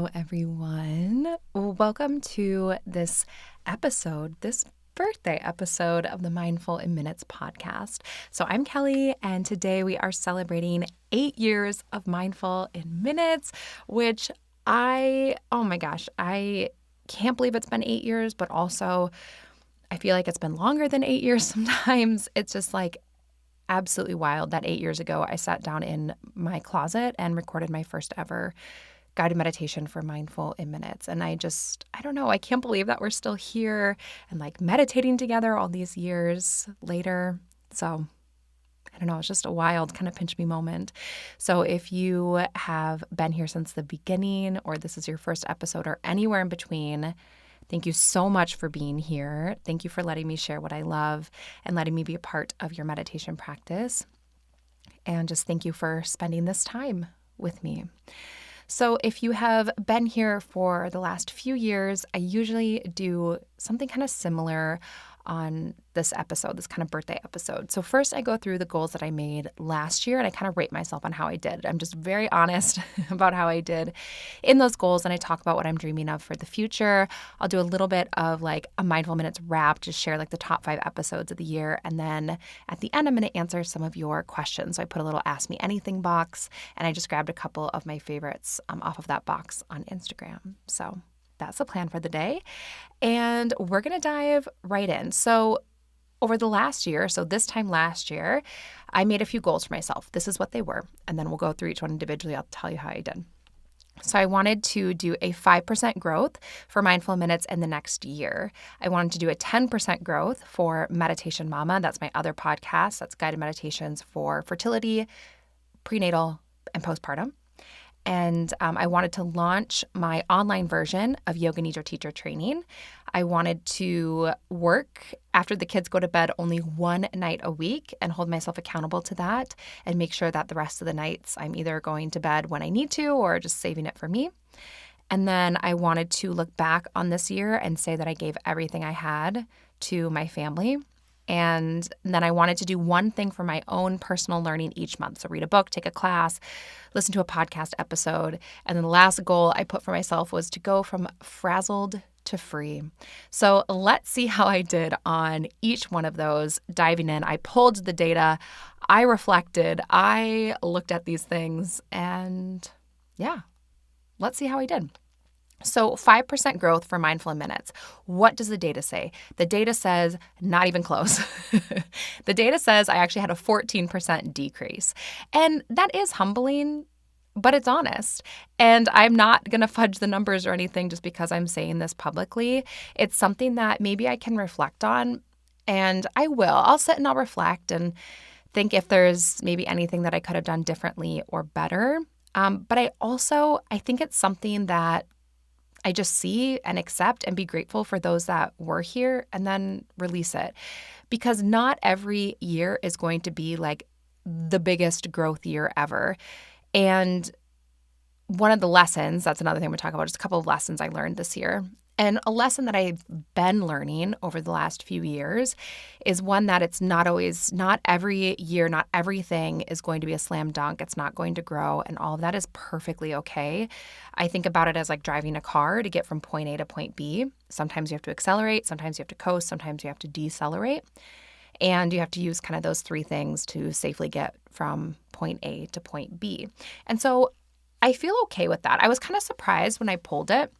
Hello, everyone. Welcome to this birthday episode of the Mindful in Minutes podcast. So I'm Kelly, and today we are celebrating 8 years of Mindful in Minutes, which I can't believe it's been 8 years, but also I feel like it's been longer than 8 years sometimes. It's just like absolutely wild that 8 years ago I sat down in my closet and recorded my first ever guided meditation for Mindful in Minutes. And I don't know, I can't believe that we're still here and like meditating together all these years later. So I don't know, it's just a wild kind of pinch me moment. So if you have been here since the beginning, or this is your first episode or anywhere in between, thank you so much for being here. Thank you for letting me share what I love and letting me be a part of your meditation practice. And just thank you for spending this time with me. So if you have been here for the last few years, I usually do something kind of similar on this episode, this kind of birthday episode. So first I go through the goals that I made last year and I kind of rate myself on how I did. I'm just very honest about how I did in those goals, and I talk about what I'm dreaming of for the future. I'll do a little bit of like a Mindful Minutes wrap, just share like the top 5 episodes of the year. And then at the end, I'm going to answer some of your questions. So I put a little Ask Me Anything box, and I just grabbed a couple of my favorites off of that box on Instagram. So that's the plan for the day. And we're going to dive right in. So over the last year, so this time last year, I made a few goals for myself. This is what they were. And then we'll go through each one individually. I'll tell you how I did. So I wanted to do a 5% growth for Mindful Minutes in the next year. I wanted to do a 10% growth for Meditation Mama. That's my other podcast. That's guided meditations for fertility, prenatal, and postpartum. And I wanted to launch my online version of Yoga Nidra Teacher Training. I wanted to work after the kids go to bed only one night a week and hold myself accountable to that and make sure that the rest of the nights I'm either going to bed when I need to or just saving it for me. And then I wanted to look back on this year and say that I gave everything I had to my family. And then I wanted to do one thing for my own personal learning each month. So read a book, take a class, listen to a podcast episode. And then the last goal I put for myself was to go from frazzled to free. So let's see how I did on each one of those. Diving in, I pulled the data, I reflected, I looked at these things, and yeah, let's see how I did. So 5% growth for Mindful in Minutes. What does the data say? The data says not even close. The data says I actually had a 14% decrease. And that is humbling, but it's honest. And I'm not going to fudge the numbers or anything just because I'm saying this publicly. It's something that maybe I can reflect on, and I will. I'll sit and I'll reflect and think if there's maybe anything that I could have done differently or better. But I think it's something that I just see and accept and be grateful for those that were here and then release it. Because not every year is going to be like the biggest growth year ever. And one of the lessons, that's another thing we'll talk about, just a couple of lessons I learned this year. And a lesson that I've been learning over the last few years is one that it's not every year, not everything is going to be a slam dunk. It's not going to grow, and all of that is perfectly okay. I think about it as like driving a car to get from point A to point B. Sometimes you have to accelerate, sometimes you have to coast, sometimes you have to decelerate. And you have to use kind of those 3 things to safely get from point A to point B. And so I feel okay with that. I was kind of surprised when I pulled it.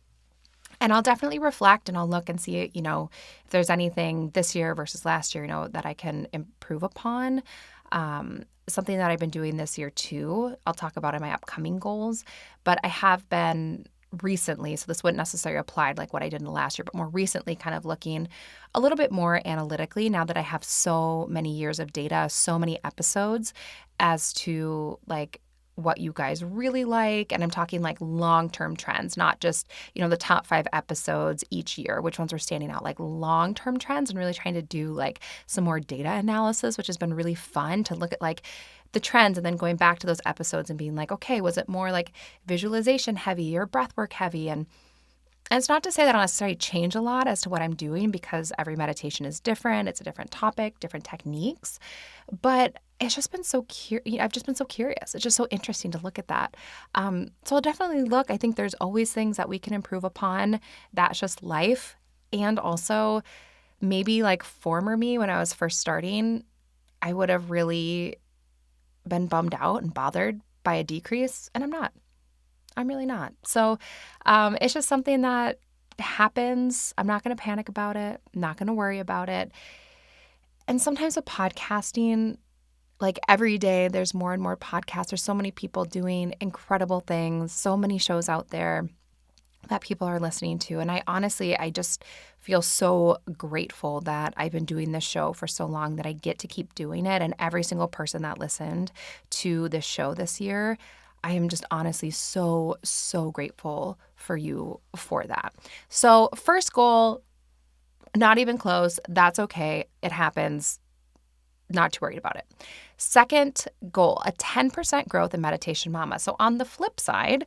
And I'll definitely reflect and I'll look and see, if there's anything this year versus last year, that I can improve upon. Something that I've been doing this year too, I'll talk about in my upcoming goals. But I have been recently, so this wouldn't necessarily apply like what I did in the last year, but more recently kind of looking a little bit more analytically now that I have so many years of data, so many episodes as to like what you guys really like. And I'm talking like long-term trends, not just, the top 5 episodes each year, which ones are standing out, like long-term trends, and really trying to do like some more data analysis, which has been really fun to look at like the trends and then going back to those episodes and being like, okay, was it more like visualization heavy or breathwork heavy? And And it's not to say that I'll necessarily change a lot as to what I'm doing because every meditation is different. It's a different topic, different techniques. But it's just been so I've just been so curious. It's just so interesting to look at that. So I'll definitely look. I think there's always things that we can improve upon. That's just life. And also maybe like former me when I was first starting, I would have really been bummed out and bothered by a decrease. And I'm not. I'm really not. So it's just something that happens. I'm not going to panic about it. I'm not going to worry about it. And sometimes with podcasting, like every day, there's more and more podcasts. There's so many people doing incredible things, so many shows out there that people are listening to. And I just feel so grateful that I've been doing this show for so long that I get to keep doing it. And every single person that listened to this show this year, I am just honestly so, so grateful for you for that. So first goal, not even close. That's okay. It happens. Not too worried about it. Second goal, a 10% growth in Meditation Mama. So on the flip side,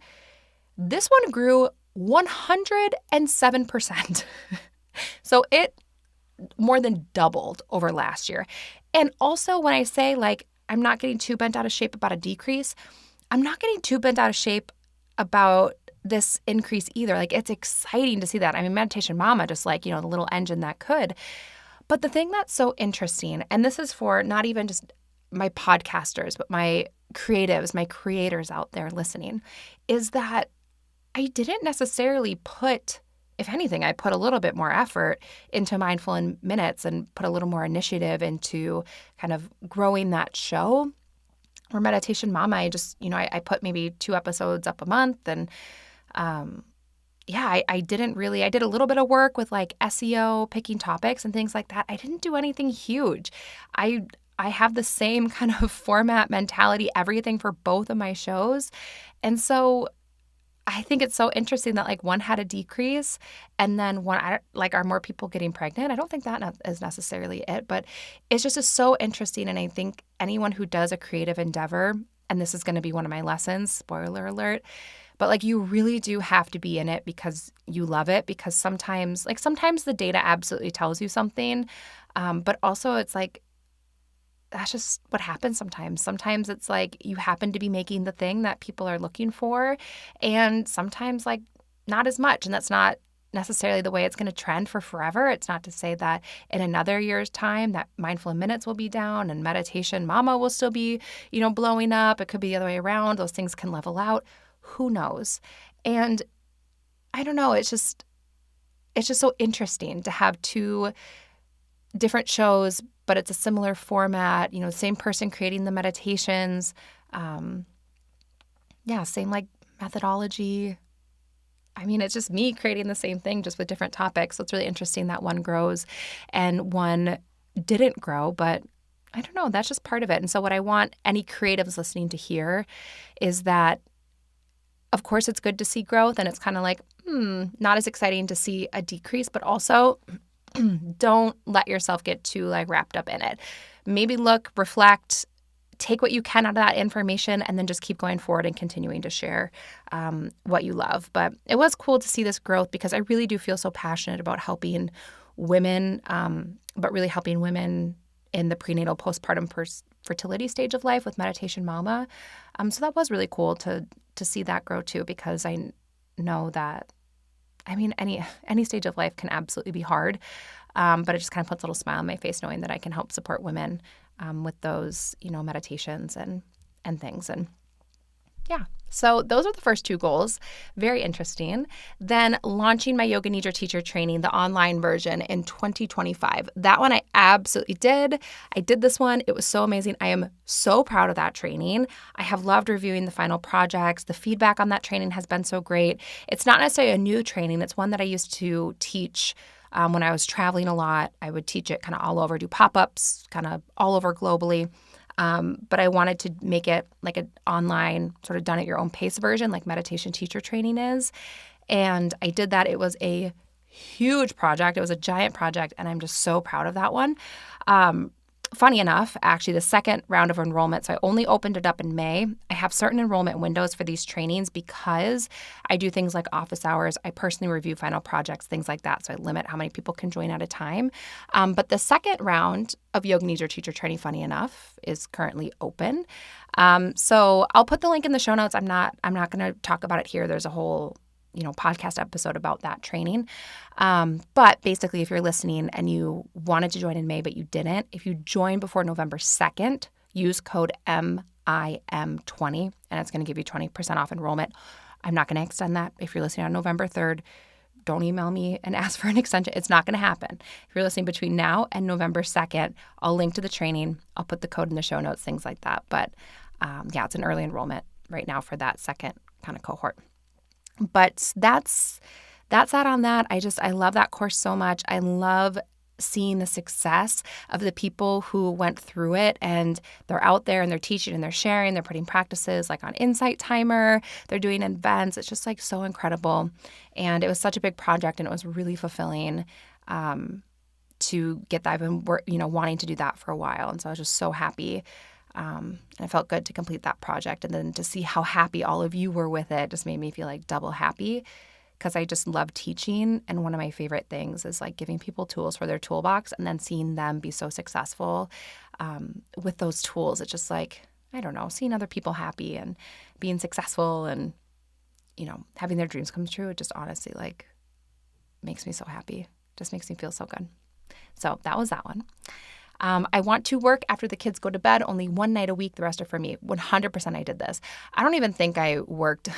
this one grew 107%. So it more than doubled over last year. And also when I say like, I'm not getting too bent out of shape about a decrease, I'm not getting too bent out of shape about this increase either. Like it's exciting to see that. I mean, Meditation Mama, just like, the little engine that could. But the thing that's so interesting, and this is for not even just my podcasters, but my creatives, my creators out there listening, is that I didn't necessarily put, if anything, I put a little bit more effort into Mindful in Minutes and put a little more initiative into kind of growing that show. Or Meditation Mama, I just, I put maybe 2 episodes up a month. And I did a little bit of work with like SEO, picking topics and things like that. I didn't do anything huge. I have the same kind of format, mentality, everything for both of my shows. And so I think it's so interesting that like one had a decrease and then one, like, are more people getting pregnant? I don't think that is necessarily it, but it's just so interesting. And I think anyone who does a creative endeavor, and this is going to be one of my lessons, spoiler alert, but like you really do have to be in it because you love it, because sometimes the data absolutely tells you something, but also it's like, that's just what happens sometimes. Sometimes it's like you happen to be making the thing that people are looking for, and sometimes like not as much. And that's not necessarily the way it's going to trend for forever. It's not to say that in another year's time that Mindful in Minutes will be down and Meditation Mama will still be, blowing up. It could be the other way around. Those things can level out. Who knows? And I don't know. It's just so interesting to have 2 different shows, but it's a similar format, same person creating the meditations. Same like methodology. I mean, it's just me creating the same thing, just with different topics. So it's really interesting that one grows and one didn't grow, but I don't know, that's just part of it. And so what I want any creatives listening to hear is that, of course, it's good to see growth, and it's kind of like, not as exciting to see a decrease, but also don't let yourself get too like wrapped up in it. Maybe look, reflect, take what you can out of that information, and then just keep going forward and continuing to share what you love. But it was cool to see this growth because I really do feel so passionate about helping women, but really helping women in the prenatal postpartum fertility stage of life with Meditation Mama. So that was really cool to see that grow too, because I know that, I mean, any stage of life can absolutely be hard, but it just kind of puts a little smile on my face knowing that I can help support women with those, meditations and things. And yeah, so those are the first 2 goals. Very interesting. Then launching my Yoga Nidra teacher training, the online version, in 2025. That one I absolutely did. I did this one. It was so amazing. I am so proud of that training. I have loved reviewing the final projects. The feedback on that training has been so great. It's not necessarily a new training. It's one that I used to teach when I was traveling a lot. I would teach it kind of all over, do pop-ups kind of all over globally. But I wanted to make it like an online sort of done at your own pace version, like meditation teacher training is. And I did that. It was a huge project. It was a giant project. And I'm just so proud of that one. Funny enough, actually, the second round of enrollment, so I only opened it up in May. I have certain enrollment windows for these trainings because I do things like office hours. I personally review final projects, things like that. So I limit how many people can join at a time. But the second round of Yoga Needs Your Teacher training, funny enough, is currently open. So I'll put the link in the show notes. I'm not going to talk about it here. There's a whole podcast episode about that training. But basically, if you're listening and you wanted to join in May, but you didn't, if you join before November 2nd, use code MIM20, and it's going to give you 20% off enrollment. I'm not going to extend that. If you're listening on November 3rd, don't email me and ask for an extension. It's not going to happen. If you're listening between now and November 2nd, I'll link to the training. I'll put the code in the show notes, things like that. But it's an early enrollment right now for that second kind of cohort. But that's that on that. I love that course so much. I love seeing the success of the people who went through it, and they're out there and they're teaching and they're sharing, they're putting practices like on Insight Timer, they're doing events. It's just like so incredible. And it was such a big project, and it was really fulfilling to get that. I've been wanting to do that for a while. And so I was just so happy. And it felt good to complete that project. And then to see how happy all of you were with it just made me feel like double happy, because I just love teaching. And one of my favorite things is like giving people tools for their toolbox and then seeing them be so successful with those tools. It's just like, I don't know, seeing other people happy and being successful and, having their dreams come true. It just honestly like makes me so happy. Just makes me feel so good. So that was that one. I want to work after the kids go to bed, only one night a week. The rest are for me. 100% I did this. I don't even think I worked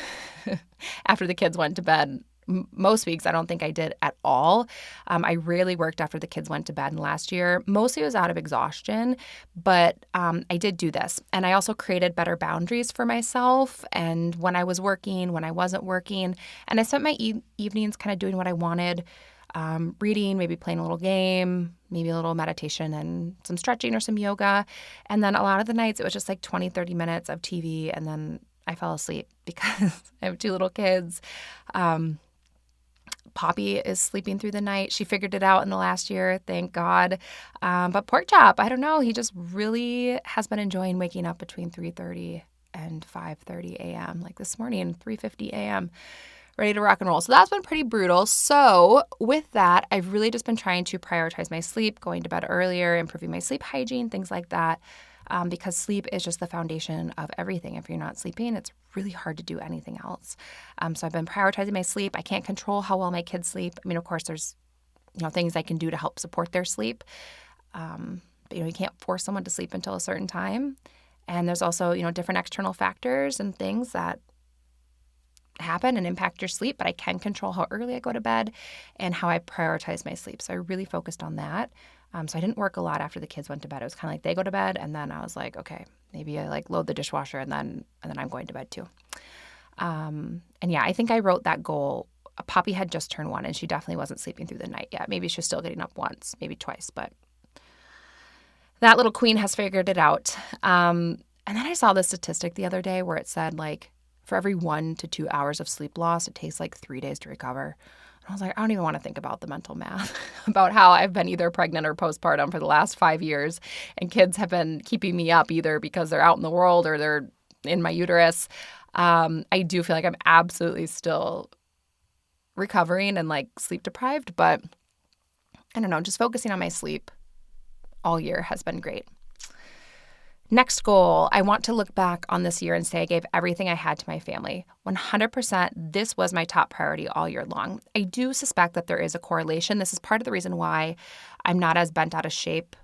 after the kids went to bed. Most weeks, I don't think I did at all. I rarely worked after the kids went to bed. And last year, mostly it was out of exhaustion, but I did do this. And I also created better boundaries for myself, and when I was working, when I wasn't working. And I spent my evenings kind of doing what I wanted. Reading, maybe playing a little game, maybe a little meditation and some stretching or some yoga. And then a lot of the nights it was just like 20, 30 minutes of TV, and then I fell asleep because I have 2 little kids. Poppy is sleeping through the night. She figured it out in the last year, thank God. But Pork Chop, I don't know. He just really has been enjoying waking up between 3:30 and 5:30 a.m. Like this morning, 3:50 a.m., ready to rock and roll. So that's been pretty brutal. So with that, I've really just been trying to prioritize my sleep, going to bed earlier, improving my sleep hygiene, things like that, because sleep is just the foundation of everything. If you're not sleeping, it's really hard to do anything else. So I've been prioritizing my sleep. I can't control how well my kids sleep. I mean, of course, there's things I can do to help support their sleep. But you can't force someone to sleep until a certain time. And there's also, different external factors and things that happen and impact your sleep, but I can control how early I go to bed and how I prioritize my sleep. So I really focused on that. So I didn't work a lot after the kids went to bed. It was kind of like they go to bed, and then I was like, okay, maybe I like load the dishwasher and then I'm going to bed too. I think I wrote that goal. Poppy had just turned 1, and she definitely wasn't sleeping through the night yet. Maybe she was still getting up once, maybe twice, but that little queen has figured it out. And then I saw this statistic the other day where it said like, for every 1 to 2 hours of sleep loss, it takes like 3 days to recover. And I was like, I don't even want to think about the mental math about how I've been either pregnant or postpartum for the last 5 years, and kids have been keeping me up either because they're out in the world or they're in my uterus. I do feel like I'm absolutely still recovering and like sleep deprived, but I don't know, just focusing on my sleep all year has been great. Next goal, I want to look back on this year and say I gave everything I had to my family. 100%, this was my top priority all year long. I do suspect that there is a correlation. This is part of the reason why I'm not as bent out of shape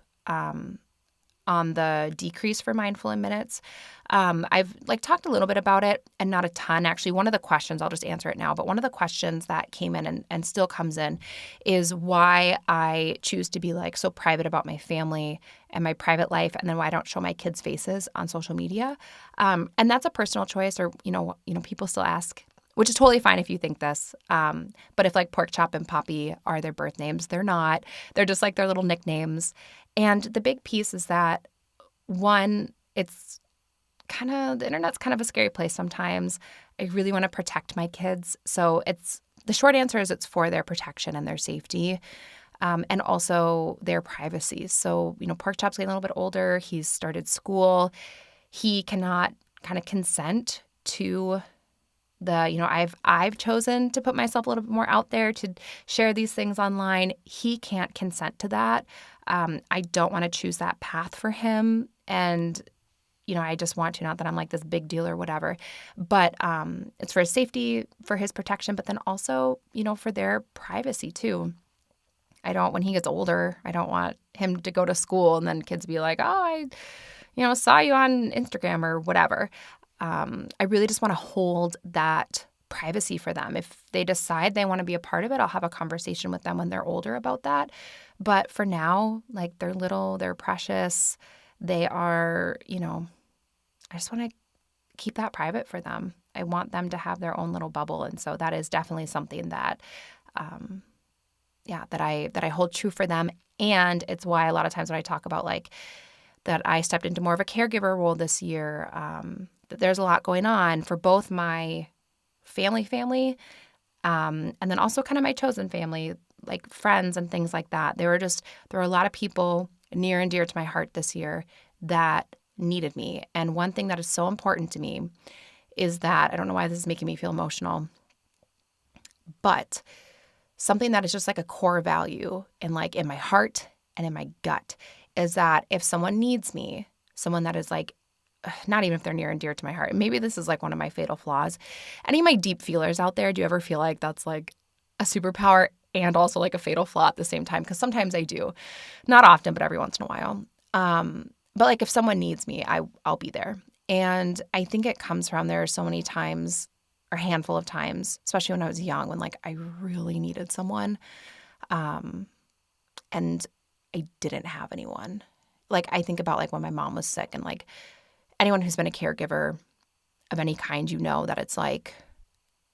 on the decrease for mindful in minutes. I've talked a little bit about it, and not a ton. Actually, one of the questions, I'll just answer it now, but one of the questions that came in and still comes in is why I choose to be so private about my family and my private life, and then why I don't show my kids' faces on social media. And that's a personal choice, or people still ask, which is totally fine if you think this. But if Pork Chop and Poppy are their birth names, they're not. They're just their little nicknames. And the big piece is that, one, it's the internet's kind of a scary place sometimes. I really want to protect my kids. So the short answer is it's for their protection and their safety. and also their privacy. So, Pork Chop's getting a little bit older. He's started school. He cannot kind of consent to I've chosen to put myself a little bit more out there to share these things online. He can't consent to that. I don't want to choose that path for him. And, I just want to, not that I'm like this big deal or whatever, but it's for his safety, for his protection, but then also, for their privacy too. When he gets older, I don't want him to go to school and then kids be like, oh, I saw you on Instagram or whatever. I really just want to hold that privacy for them. If they decide they want to be a part of it, I'll have a conversation with them when they're older about that. But for now, like, they're little, they're precious. They are, I just want to keep that private for them. I want them to have their own little bubble. And so that is definitely something that, that I hold true for them. And it's why a lot of times when I talk about like that I stepped into more of a caregiver role this year, that there's a lot going on for both my family, and then also kind of my chosen family, like friends and things like that. There were a lot of people near and dear to my heart this year that needed me. And one thing that is so important to me is that, I don't know why this is making me feel emotional, but something that is just like a core value in my heart and in my gut is that if someone needs me, someone that is like, not even if they're near and dear to my heart, maybe this is like one of my fatal flaws. Any of my deep feelers out there, do you ever feel like that's like a superpower and also like a fatal flaw at the same time? Because sometimes I do. Not often, but every once in a while. But like if someone needs me, I'll be there. And I think it comes from, there are so many times, or a handful of times, especially when I was young, when like I really needed someone, and I didn't have anyone. Like I think about like when my mom was sick, and like anyone who's been a caregiver of any kind, that it's like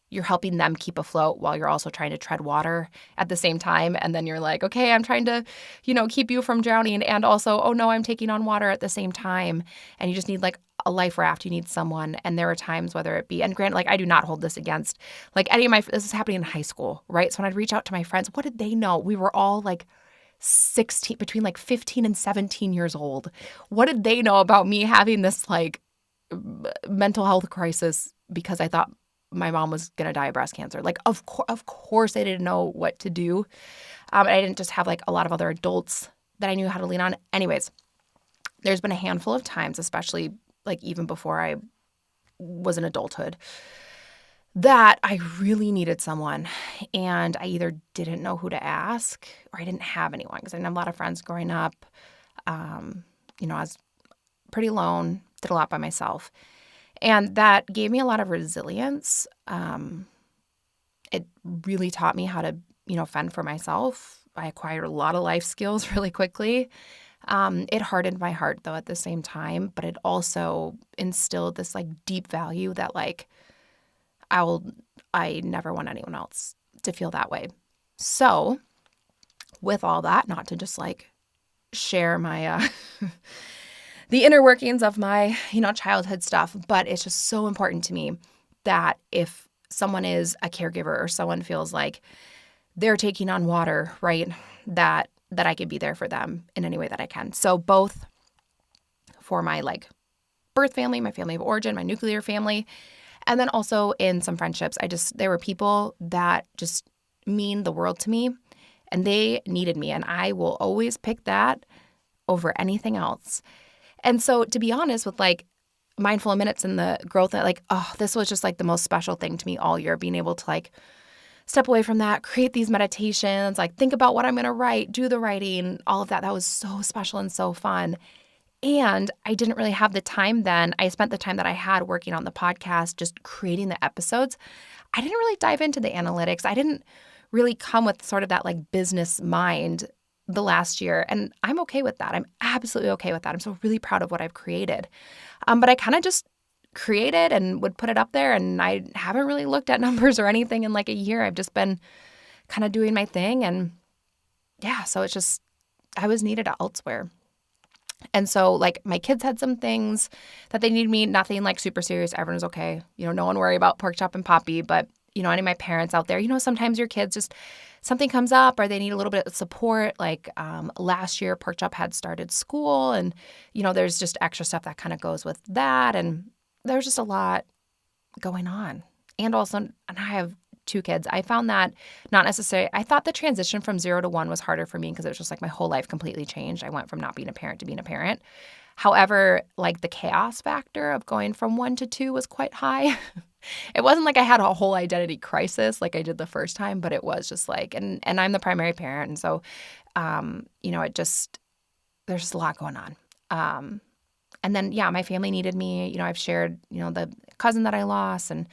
you're helping them keep afloat while you're also trying to tread water at the same time. And then you're like, okay, I'm trying to, keep you from drowning. And also, oh no, I'm taking on water at the same time. And you just need like a life raft. You need someone. And there are times, whether it be, and granted, like I do not hold this against like any of this is happening in high school, right? So when I'd reach out to my friends, what did they know? We were all like 16, between like 15 and 17 years old. What did they know about me having this like mental health crisis because I thought my mom was going to die of breast cancer? Like, of course I didn't know what to do. I didn't just have like a lot of other adults that I knew how to lean on. Anyways, there's been a handful of times, especially like even before I was in adulthood, that I really needed someone, and I either didn't know who to ask or I didn't have anyone, because I didn't have a lot of friends growing up. I was pretty alone, did a lot by myself, and that gave me a lot of resilience. It really taught me how to, fend for myself. I acquired a lot of life skills really quickly. It hardened my heart though at the same time, but it also instilled this like deep value that like I never want anyone else to feel that way. So with all that, not to just like share my, the inner workings of my, childhood stuff, but it's just so important to me that if someone is a caregiver or someone feels like they're taking on water, right, that I can be there for them in any way that I can. So both for my like birth family, my family of origin, my nuclear family, and then also in some friendships, there were people that just mean the world to me, and they needed me, and I will always pick that over anything else. And so to be honest, with like Mindful in Minutes and the growth, like, this was just like the most special thing to me all year, being able to like step away from that, create these meditations, like think about what I'm going to write, do the writing, all of that. That was so special and so fun. And I didn't really have the time then. I spent the time that I had working on the podcast, just creating the episodes. I didn't really dive into the analytics. I didn't really come with sort of that like business mind the last year. And I'm okay with that. I'm absolutely okay with that. I'm so really proud of what I've created. But I kind of just created and would put it up there. And I haven't really looked at numbers or anything in like a year. I've just been kind of doing my thing. And yeah, so it's just, I was needed elsewhere. And so like my kids had some things that they needed me, nothing like super serious. Everyone was okay. No one worry about Pork Chop and Poppy, but any of my parents out there, sometimes your kids just something comes up or they need a little bit of support. Like last year, Pork Chop had started school and, there's just extra stuff that kind of goes with that. And there's just a lot going on. And also, and I have 2 kids. I found that not necessarily, I thought the transition from 0 to 1 was harder for me because it was just like my whole life completely changed. I went from not being a parent to being a parent. However, like the chaos factor of going from 1 to 2 was quite high. It wasn't like I had a whole identity crisis like I did the first time, but it was just like, and I'm the primary parent. And so, there's just a lot going on. And then, my family needed me. I've shared, the cousin that I lost, and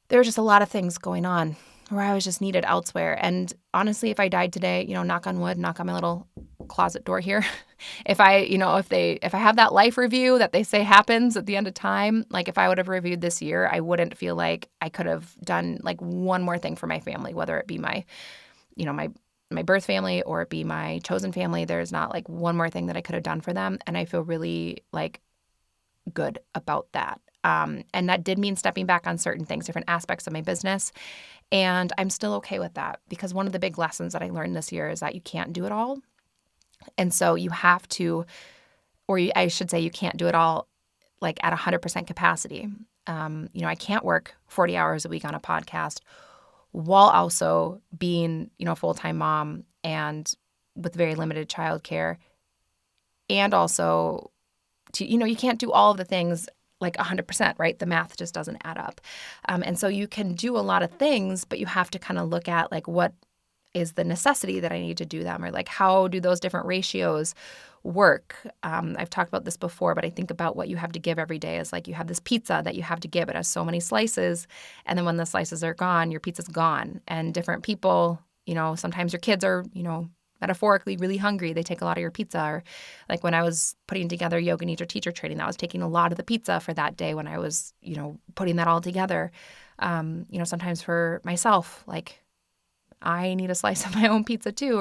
there were just a lot of things going on where I was just needed elsewhere. And honestly, if I died today, knock on wood, knock on my little closet door here. If I have that life review that they say happens at the end of time, like if I would have reviewed this year, I wouldn't feel like I could have done like one more thing for my family, whether it be my birth family or it be my chosen family. There's not like one more thing that I could have done for them. And I feel really like good about that. And that did mean stepping back on certain things, different aspects of my business. And I'm still okay with that because one of the big lessons that I learned this year is that you can't do it all. And so you have to, I should say you can't do it all like at 100% capacity. I can't work 40 hours a week on a podcast while also being, a full-time mom and with very limited childcare. And also, you can't do all of the things like 100%, right? The math just doesn't add up. And so you can do a lot of things, but you have to kind of look at like what is the necessity that I need to do them, or like how do those different ratios work? I've talked about this before, but I think about what you have to give every day is like you have this pizza that you have to give. It has so many slices, and then when the slices are gone, your pizza's gone. And different people, sometimes your kids are, metaphorically really hungry. They take a lot of your pizza. Or like when I was putting together Yoga Nidra teacher training, that was taking a lot of the pizza for that day when I was, putting that all together. Sometimes for myself, like I need a slice of my own pizza too,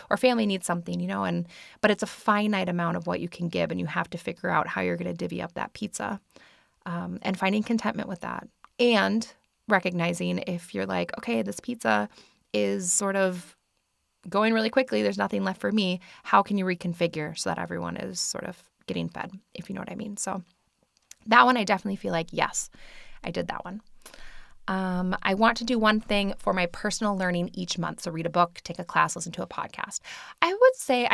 or family needs something, but it's a finite amount of what you can give, and you have to figure out how you're going to divvy up that pizza, and finding contentment with that, and recognizing if you're like, okay, this pizza is sort of going really quickly, there's nothing left for me. How can you reconfigure so that everyone is sort of getting fed, if you know what I mean? So that one, I definitely feel like, yes, I did that one. I want to do one thing for my personal learning each month. So read a book, take a class, listen to a podcast. I would say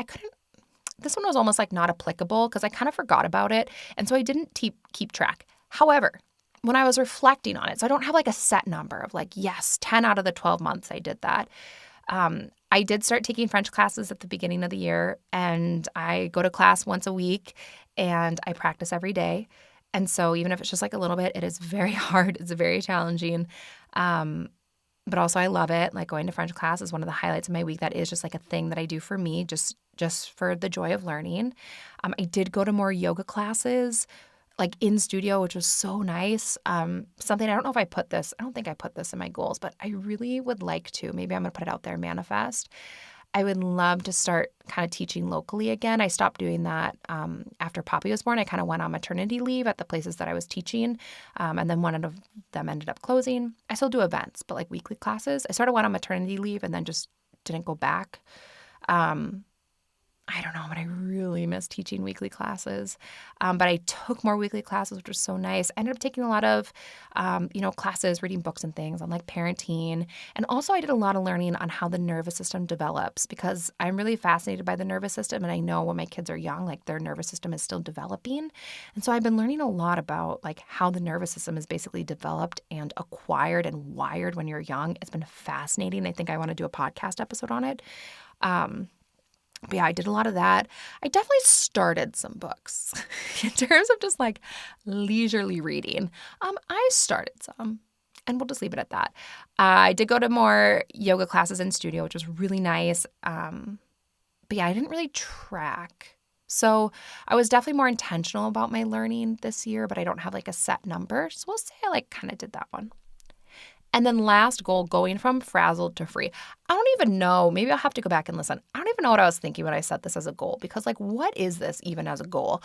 this one was almost like not applicable because I kind of forgot about it. And so I didn't keep track. However, when I was reflecting on it, so I don't have like a set number of like, yes, 10 out of the 12 months I did that. I did start taking French classes at the beginning of the year, and I go to class once a week and I practice every day. And so even if it's just like a little bit, it is very hard. It's very challenging. But also I love it. Like going to French class is one of the highlights of my week. That is just like a thing that I do for me, just for the joy of learning. I did go to more yoga classes like in studio, which was so nice. Something, I don't know if I don't think I put this in my goals, but I really would like to. Maybe I'm going to put it out there, manifest. I would love to start kind of teaching locally again. I stopped doing that after Poppy was born. I kind of went on maternity leave at the places that I was teaching, and then one of them ended up closing. I still do events, but like weekly classes. I sort of went on maternity leave and then just didn't go back. I don't know, but I really miss teaching weekly classes. But I took more weekly classes, which was so nice. I ended up taking a lot of, classes, reading books and things on like parenting. And also I did a lot of learning on how the nervous system develops because I'm really fascinated by the nervous system. And I know when my kids are young, like their nervous system is still developing. And so I've been learning a lot about like how the nervous system is basically developed and acquired and wired when you're young. It's been fascinating. I think I want to do a podcast episode on it. But yeah, I did a lot of that. I definitely started some books in terms of just like leisurely reading. I started some, and we'll just leave it at that. I did go to more yoga classes in studio, which was really nice. But yeah, I didn't really track. So I was definitely more intentional about my learning this year, but I don't have like a set number. So we'll say I like kind of did that one. And then last goal, going from frazzled to free. I don't even know. Maybe I'll have to go back and listen. I don't even know what I was thinking when I set this as a goal because like, what is this even as a goal?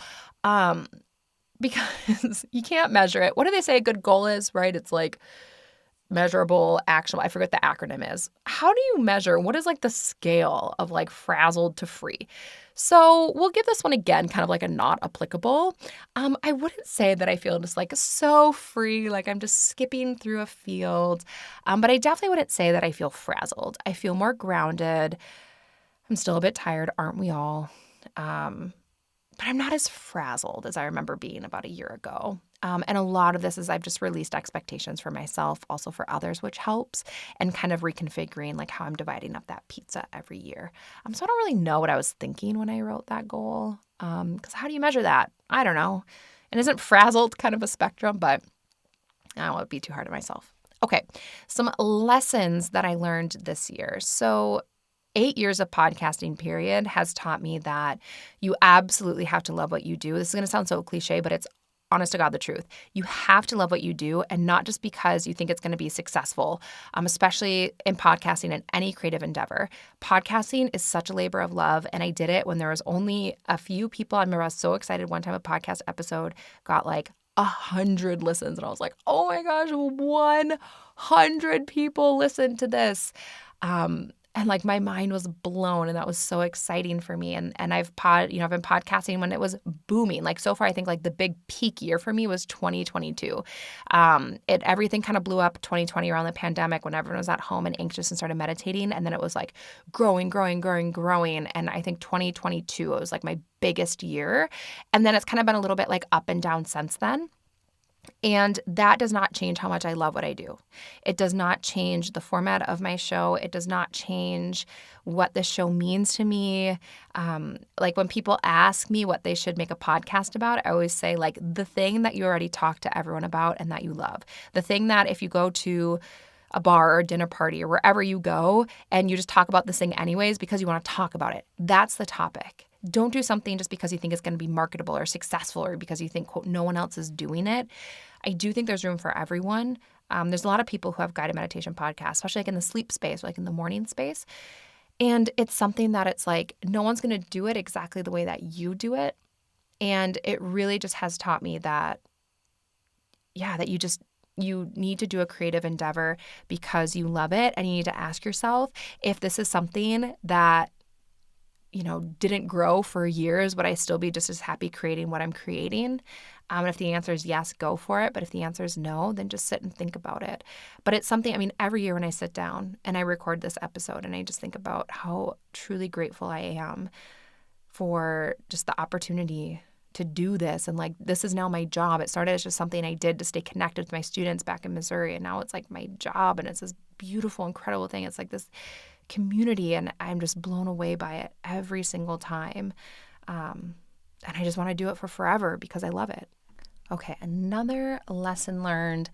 Because you can't measure it. What do they say a good goal is, right? It's like measurable, actionable. I forget what the acronym is. How do you measure? What is like the scale of like frazzled to free? So we'll give this one again, kind of like a not applicable. I wouldn't say that I feel just like so free, like I'm just skipping through a field. But I definitely wouldn't say that I feel frazzled. I feel more grounded. I'm still a bit tired, aren't we all? But I'm not as frazzled as I remember being about a year ago. And a lot of this is I've just released expectations for myself, also for others, which helps, and kind of reconfiguring like how I'm dividing up that pizza every year. So I don't really know what I was thinking when I wrote that goal, because how do you measure that? I don't know. And isn't frazzled kind of a spectrum? But I don't want to be too hard on myself. Okay, some lessons that I learned this year. So 8 years of podcasting period has taught me that you absolutely have to love what you do. This is going to sound so cliche, but it's honest to God the truth. You have to love what you do, and not just because you think it's going to be successful, especially in podcasting and any creative endeavor. Podcasting is such a labor of love, and I did it when there was only a few people. I remember I was so excited one time a podcast episode got like 100 listens, and I was like, oh my gosh, 100 people listened to this. And like my mind was blown, and that was so exciting for me. And I've been podcasting when it was booming. Like so far, I think like the big peak year for me was 2022. Everything kind of blew up 2020 around the pandemic when everyone was at home and anxious and started meditating. And then it was like growing. And I think 2022, it was like my biggest year. And then it's kind of been a little bit like up and down since then. And that does not change how much I love what I do. It does not change the format of my show. It does not change what the show means to me. Like when people ask me what they should make a podcast about, I always say like the thing that you already talked to everyone about and that you love. The thing that if you go to a bar or a dinner party or wherever you go and you just talk about this thing anyways because you want to talk about it, that's the topic. Don't do something just because you think it's going to be marketable or successful or because you think, quote, no one else is doing it. I do think there's room for everyone. There's a lot of people who have guided meditation podcasts, especially like in the sleep space or like in the morning space. And it's something that it's like no one's going to do it exactly the way that you do it. And it really just has taught me that, that you need to do a creative endeavor because you love it. And you need to ask yourself if this is something that didn't grow for years, would I still be just as happy creating what I'm creating? And if the answer is yes, go for it. But if the answer is no, then just sit and think about it. But it's something, every year when I sit down and I record this episode and I just think about how truly grateful I am for just the opportunity to do this. And like, this is now my job. It started as just something I did to stay connected with my students back in Missouri. And now it's like my job and it's this beautiful, incredible thing. It's like this community, and I'm just blown away by it every single time. And I just want to do it for forever because I love it. Okay, another lesson learned.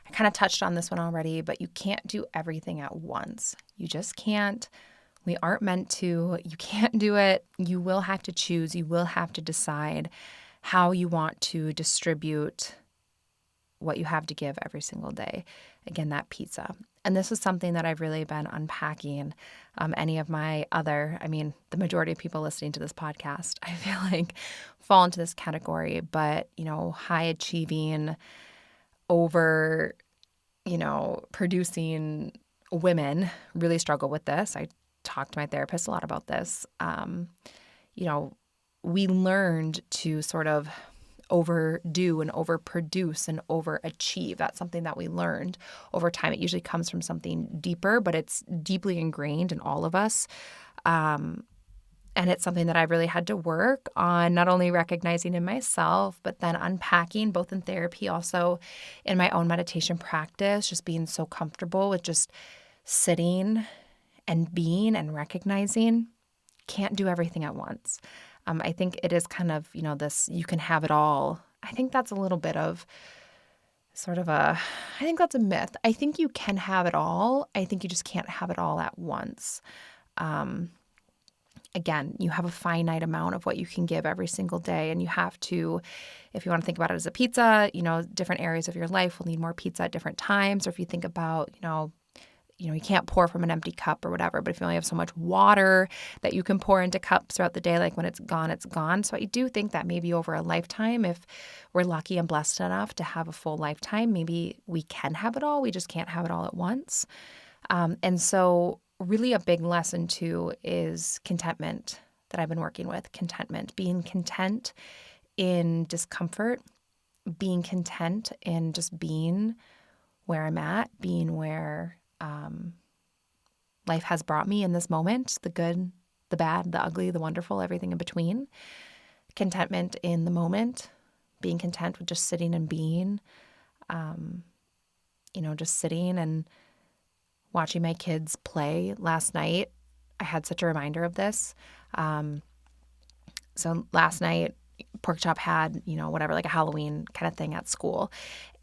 I kind of touched on this one already, but you can't do everything at once. You just can't. We aren't meant to. You can't do it. You will have to choose. You will have to decide how you want to distribute what you have to give every single day. Again, that pizza. And this is something that I've really been unpacking. Any of my other, the majority of people listening to this podcast, I feel like fall into this category. But, high achieving, over, producing women really struggle with this. I talked to my therapist a lot about this. We learned to sort of overdo and overproduce and overachieve. That's something that we learned over time. It usually comes from something deeper, but it's deeply ingrained in all of us. And it's something that I've really had to work on, not only recognizing in myself, but then unpacking both in therapy, also in my own meditation practice, just being so comfortable with just sitting and being and recognizing. Can't do everything at once. I think it is kind of, this, you can have it all. I think that's a little bit of I think that's a myth. I think you can have it all. I think you just can't have it all at once. Again, you have a finite amount of what you can give every single day. And you have to, if you want to think about it as a pizza, different areas of your life will need more pizza at different times. Or if you think about, you can't pour from an empty cup or whatever, but if you only have so much water that you can pour into cups throughout the day, like when it's gone, it's gone. So I do think that maybe over a lifetime, if we're lucky and blessed enough to have a full lifetime, maybe we can have it all. We just can't have it all at once. And so really a big lesson too is contentment that I've been working with. Contentment, being content in discomfort, being content in just being where I'm at, being where life has brought me in this moment, the good, the bad, the ugly, the wonderful, everything in between. Contentment in the moment, being content with just sitting and being, just sitting and watching my kids play. Last night, I had such a reminder of this. So last night, Pork Chop had, like a Halloween kind of thing at school.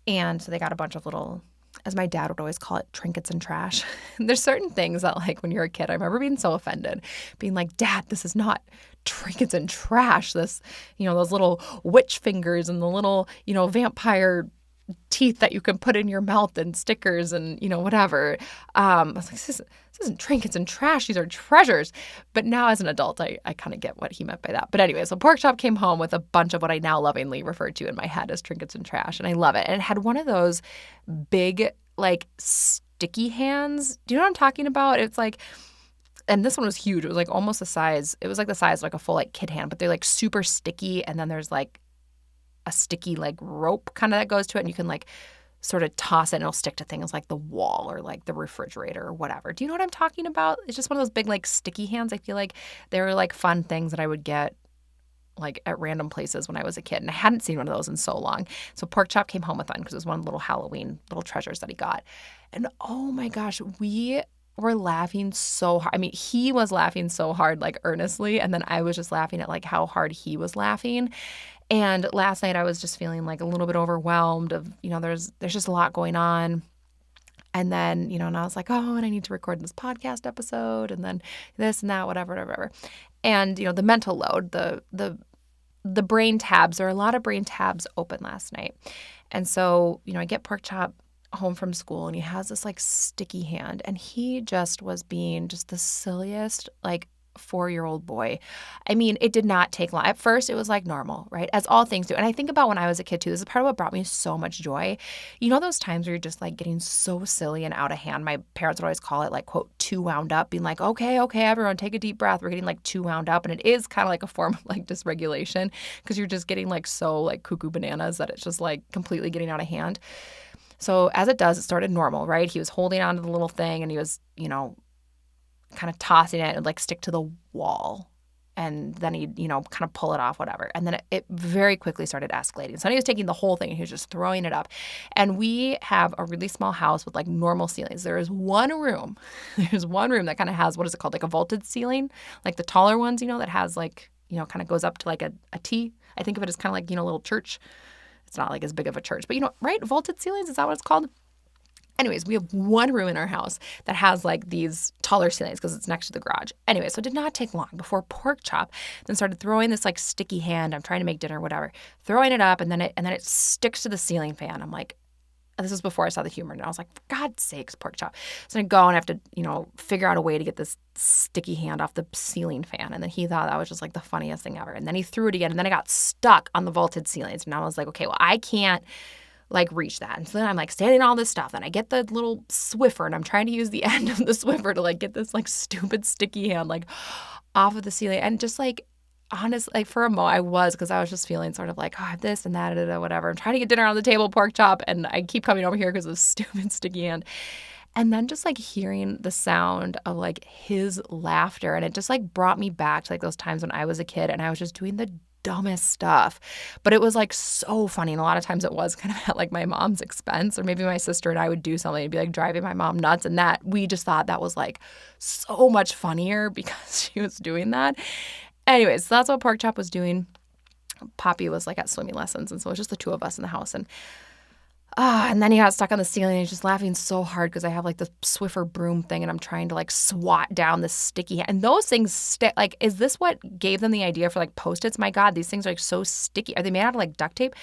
And so they got a bunch of little, as my dad would always call it, trinkets and trash. There's certain things that, like, when you're a kid, I remember being so offended, being like, Dad, this is not trinkets and trash. This, those little witch fingers and the little, vampire teeth that you can put in your mouth and stickers and, whatever. I was like, this isn't trinkets and trash. These are treasures. But now as an adult, I kind of get what he meant by that. But anyway, so Pork Chop came home with a bunch of what I now lovingly refer to in my head as trinkets and trash. And I love it. And it had one of those big, like, sticky hands. Do you know what I'm talking about? It's like, and this one was huge. It was like almost the size. It was like the size of like a full like kid hand, but they're like super sticky. And then there's like a sticky like rope kind of that goes to it, and you can like sort of toss it and it'll stick to things like the wall or like the refrigerator or whatever. Do you know what I'm talking about? It's just one of those big like sticky hands. I feel like they were like fun things that I would get like at random places when I was a kid, and I hadn't seen one of those in so long. So Pork Chop came home with one because it was one of the little Halloween little treasures that he got. And oh my gosh, we were laughing so hard. I mean, he was laughing so hard, like earnestly, and then I was just laughing at like how hard he was laughing. And last night I was just feeling like a little bit overwhelmed of, there's just a lot going on. And then, and I was like, oh, and I need to record this podcast episode and then this and that, whatever. And, the mental load, the brain tabs, there are a lot of brain tabs open last night. And so, I get Pork Chop home from school and he has this like sticky hand, and he just was being just the silliest, like 4-year-old boy. I mean, it did not take long. At first, it was like normal, right? As all things do. And I think about when I was a kid too, this is part of what brought me so much joy. Those times where you're just like getting so silly and out of hand. My parents would always call it like, quote, too wound up, being like, okay, everyone take a deep breath. We're getting like too wound up. And it is kind of like a form of like dysregulation because you're just getting like so like cuckoo bananas that it's just like completely getting out of hand. So as it does, it started normal, right? He was holding onto the little thing and he was, kind of tossing it and like stick to the wall. And then he'd, kind of pull it off, whatever. And then it very quickly started escalating. So he was taking the whole thing and he was just throwing it up. And we have a really small house with like normal ceilings. There's one room that kind of has, what is it called? Like a vaulted ceiling, like the taller ones, that has like, kind of goes up to like a T. I think of it as kind of like, a little church. It's not like as big of a church, but right? Vaulted ceilings, is that what it's called? Anyways, we have one room in our house that has like these taller ceilings because it's next to the garage. Anyway, so it did not take long before Pork Chop then started throwing this like sticky hand. I'm trying to make dinner, whatever, throwing it up, and then it sticks to the ceiling fan. I'm like, this was before I saw the humor, and I was like, for God's sakes, Pork Chop. So I go and I have to, figure out a way to get this sticky hand off the ceiling fan. And then he thought that was just like the funniest thing ever. And then he threw it again, and then I got stuck on the vaulted ceilings. And I was like, okay, well, I can't like reach that. And so then I'm like standing on all this stuff, and I get the little Swiffer, and I'm trying to use the end of the Swiffer to like get this like stupid sticky hand like off of the ceiling. And just like, honestly, like for a moment because I was just feeling sort of like, oh, I have this and that, whatever. I'm trying to get dinner on the table, Pork Chop, and I keep coming over here because of this stupid sticky hand. And then just like hearing the sound of like his laughter, and it just like brought me back to like those times when I was a kid and I was just doing the dumbest stuff. But it was like so funny. And a lot of times it was kind of at like my mom's expense, or maybe my sister and I would do something and be like driving my mom nuts. And that we just thought that was like so much funnier because she was doing that. Anyways, so that's what Pork Chop was doing. Poppy was like at swimming lessons. And so it was just the two of us in the house. And then he got stuck on the ceiling, and he's just laughing so hard because I have like the Swiffer broom thing, and I'm trying to like swat down this sticky hand. And those things stick. Like, is this what gave them the idea for like Post-its? My God, these things are like so sticky. Are they made out of like duct tape?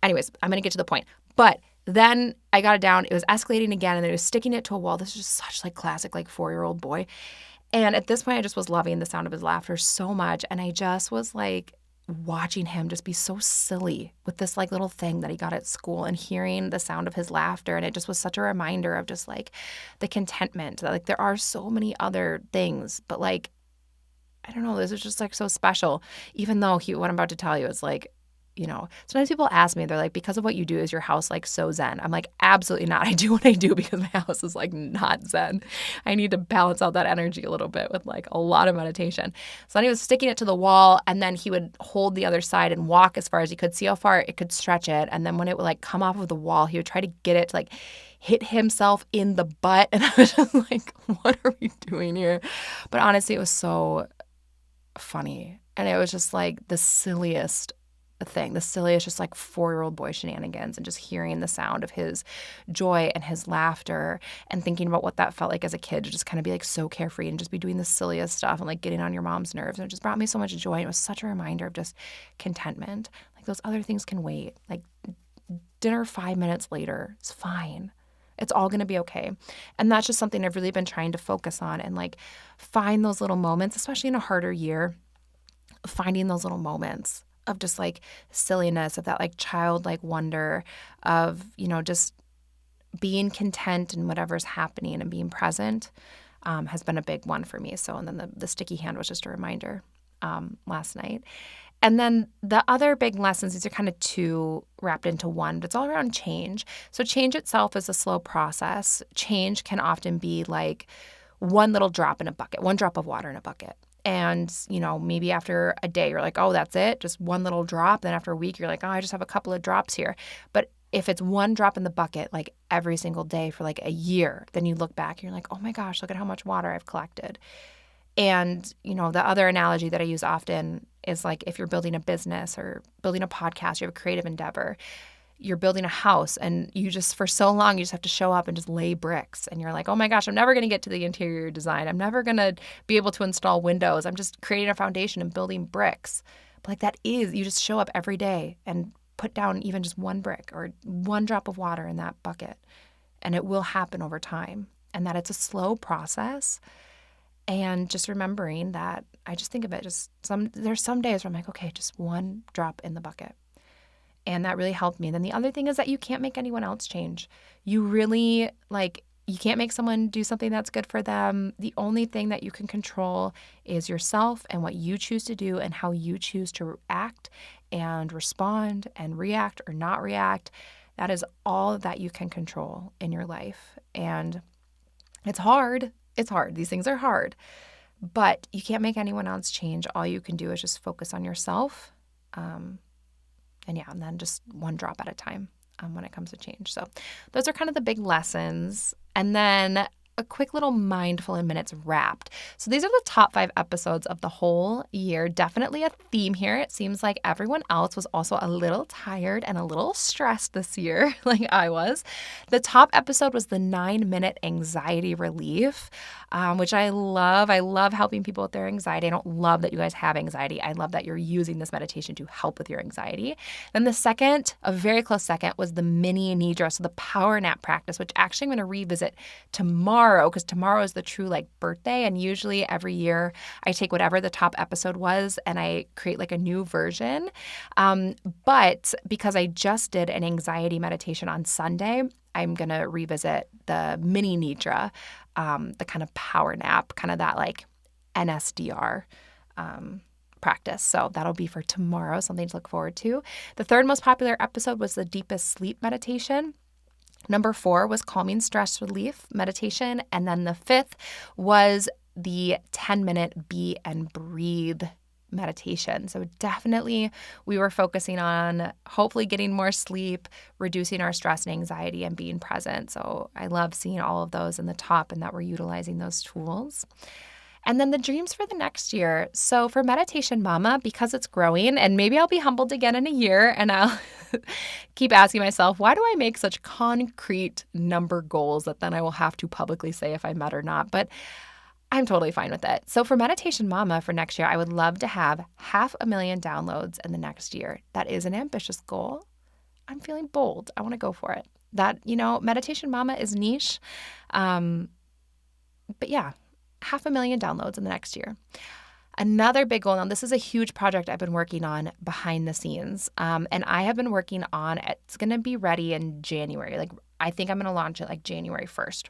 Anyways, I'm going to get to the point. But then I got it down. It was escalating again, and then it was sticking it to a wall. This is just such like classic like 4-year-old boy. And at this point, I just was loving the sound of his laughter so much. And I just was like watching him just be so silly with this like little thing that he got at school and hearing the sound of his laughter. And it just was such a reminder of just like the contentment that like there are so many other things, but like, I don't know, this is just like so special, even though what I'm about to tell you is like, sometimes people ask me, they're like, because of what you do, is your house like so zen? I'm like, absolutely not. I do what I do because my house is like not zen. I need to balance out that energy a little bit with like a lot of meditation. So then he was sticking it to the wall, and then he would hold the other side and walk as far as he could, see how far it could stretch it. And then when it would like come off of the wall, he would try to get it to like hit himself in the butt. And I was just like, what are we doing here? But honestly, it was so funny. And it was just like the silliest thing, the silliest, just like 4-year-old boy shenanigans, and just hearing the sound of his joy and his laughter and thinking about what that felt like as a kid to just kind of be like so carefree and just be doing the silliest stuff and like getting on your mom's nerves. And it just brought me so much joy. And it was such a reminder of just contentment. Like those other things can wait. Like dinner 5 minutes later, it's fine. It's all going to be okay. And that's just something I've really been trying to focus on and like find those little moments, especially in a harder year, finding those little moments of just like silliness, of that like childlike wonder of, just being content in whatever's happening and being present has been a big one for me. So, and then the sticky hand was just a reminder last night. And then the other big lessons, these are kind of two wrapped into one, but it's all around change. So change itself is a slow process. Change can often be like one little drop in a bucket, one drop of water in a bucket. And, maybe after a day, you're like, oh, that's it, just one little drop. Then after a week, you're like, oh, I just have a couple of drops here. But if it's one drop in the bucket, like every single day for like a year, then you look back and you're like, oh my gosh, look at how much water I've collected. And, the other analogy that I use often is like if you're building a business or building a podcast, you have a creative endeavor, you're building a house, and you just, for so long, you just have to show up and just lay bricks. And you're like, oh my gosh, I'm never going to get to the interior design. I'm never going to be able to install windows. I'm just creating a foundation and building bricks. But like that is, you just show up every day and put down even just one brick or one drop of water in that bucket. And it will happen over time. And that it's a slow process. And just remembering that, I just think of it there's some days where I'm like, okay, just one drop in the bucket. And that really helped me. And then the other thing is that you can't make anyone else change. You really, you can't make someone do something that's good for them. The only thing that you can control is yourself and what you choose to do and how you choose to act and respond and react or not react. That is all that you can control in your life. And it's hard. It's hard. These things are hard. But you can't make anyone else change. All you can do is just focus on yourself. And then just one drop at a time when it comes to change. So those are kind of the big lessons. And then a quick little mindful in minutes wrapped. So these are the top 5 episodes of the whole year. Definitely a theme here. It seems like everyone else was also a little tired and a little stressed this year, like I was. The top episode was the 9-minute anxiety relief, which I love. I love helping people with their anxiety. I don't love that you guys have anxiety. I love that you're using this meditation to help with your anxiety. Then the second, a very close second, was the mini nidra, so the power nap practice, which actually I'm going to revisit tomorrow, because tomorrow is the true birthday. And usually every year I take whatever the top episode was and I create a new version. But because I just did an anxiety meditation on Sunday, I'm going to revisit the mini nidra, the kind of power nap, kind of that NSDR practice. So that'll be for tomorrow, something to look forward to. The third most popular episode was the deepest sleep meditation. Number 4 was calming stress relief meditation. And then the 5th was the 10-minute be and breathe meditation. So definitely we were focusing on hopefully getting more sleep, reducing our stress and anxiety, and being present. So I love seeing all of those in the top and that we're utilizing those tools. And then the dreams for the next year. So for Meditation Mama, because it's growing, and maybe I'll be humbled again in a year, and I'll keep asking myself, why do I make such concrete number goals that then I will have to publicly say if I met or not? But I'm totally fine with it. So for Meditation Mama for next year, I would love to have 500,000 downloads in the next year. That is an ambitious goal. I'm feeling bold. I want to go for it. that, meditation mama is niche. But yeah, 500,000 downloads in the next year. Another big goal, now this is a huge project I've been working on behind the scenes, and I have been working on, it's going to be ready in January. Like, I think I'm going to launch it like January 1st.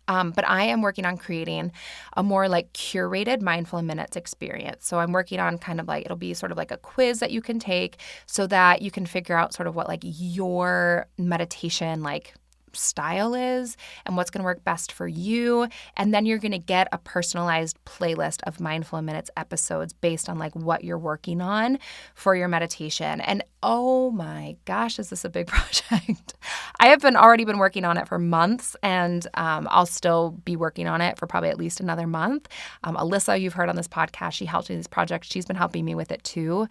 But I am working on creating a more like curated mindful in minutes experience. So I'm working on kind of like, it'll be sort of like a quiz that you can take so that you can figure out sort of what like your meditation like style is and what's going to work best for you. And then you're going to get a personalized playlist of mindful in minutes episodes based on like what you're working on for your meditation. And oh my gosh, is this a big project? I have already been working on it for months, and I'll still be working on it for probably at least another month. Alyssa, you've heard on this podcast, she helps me with this project. She's been helping me with it too.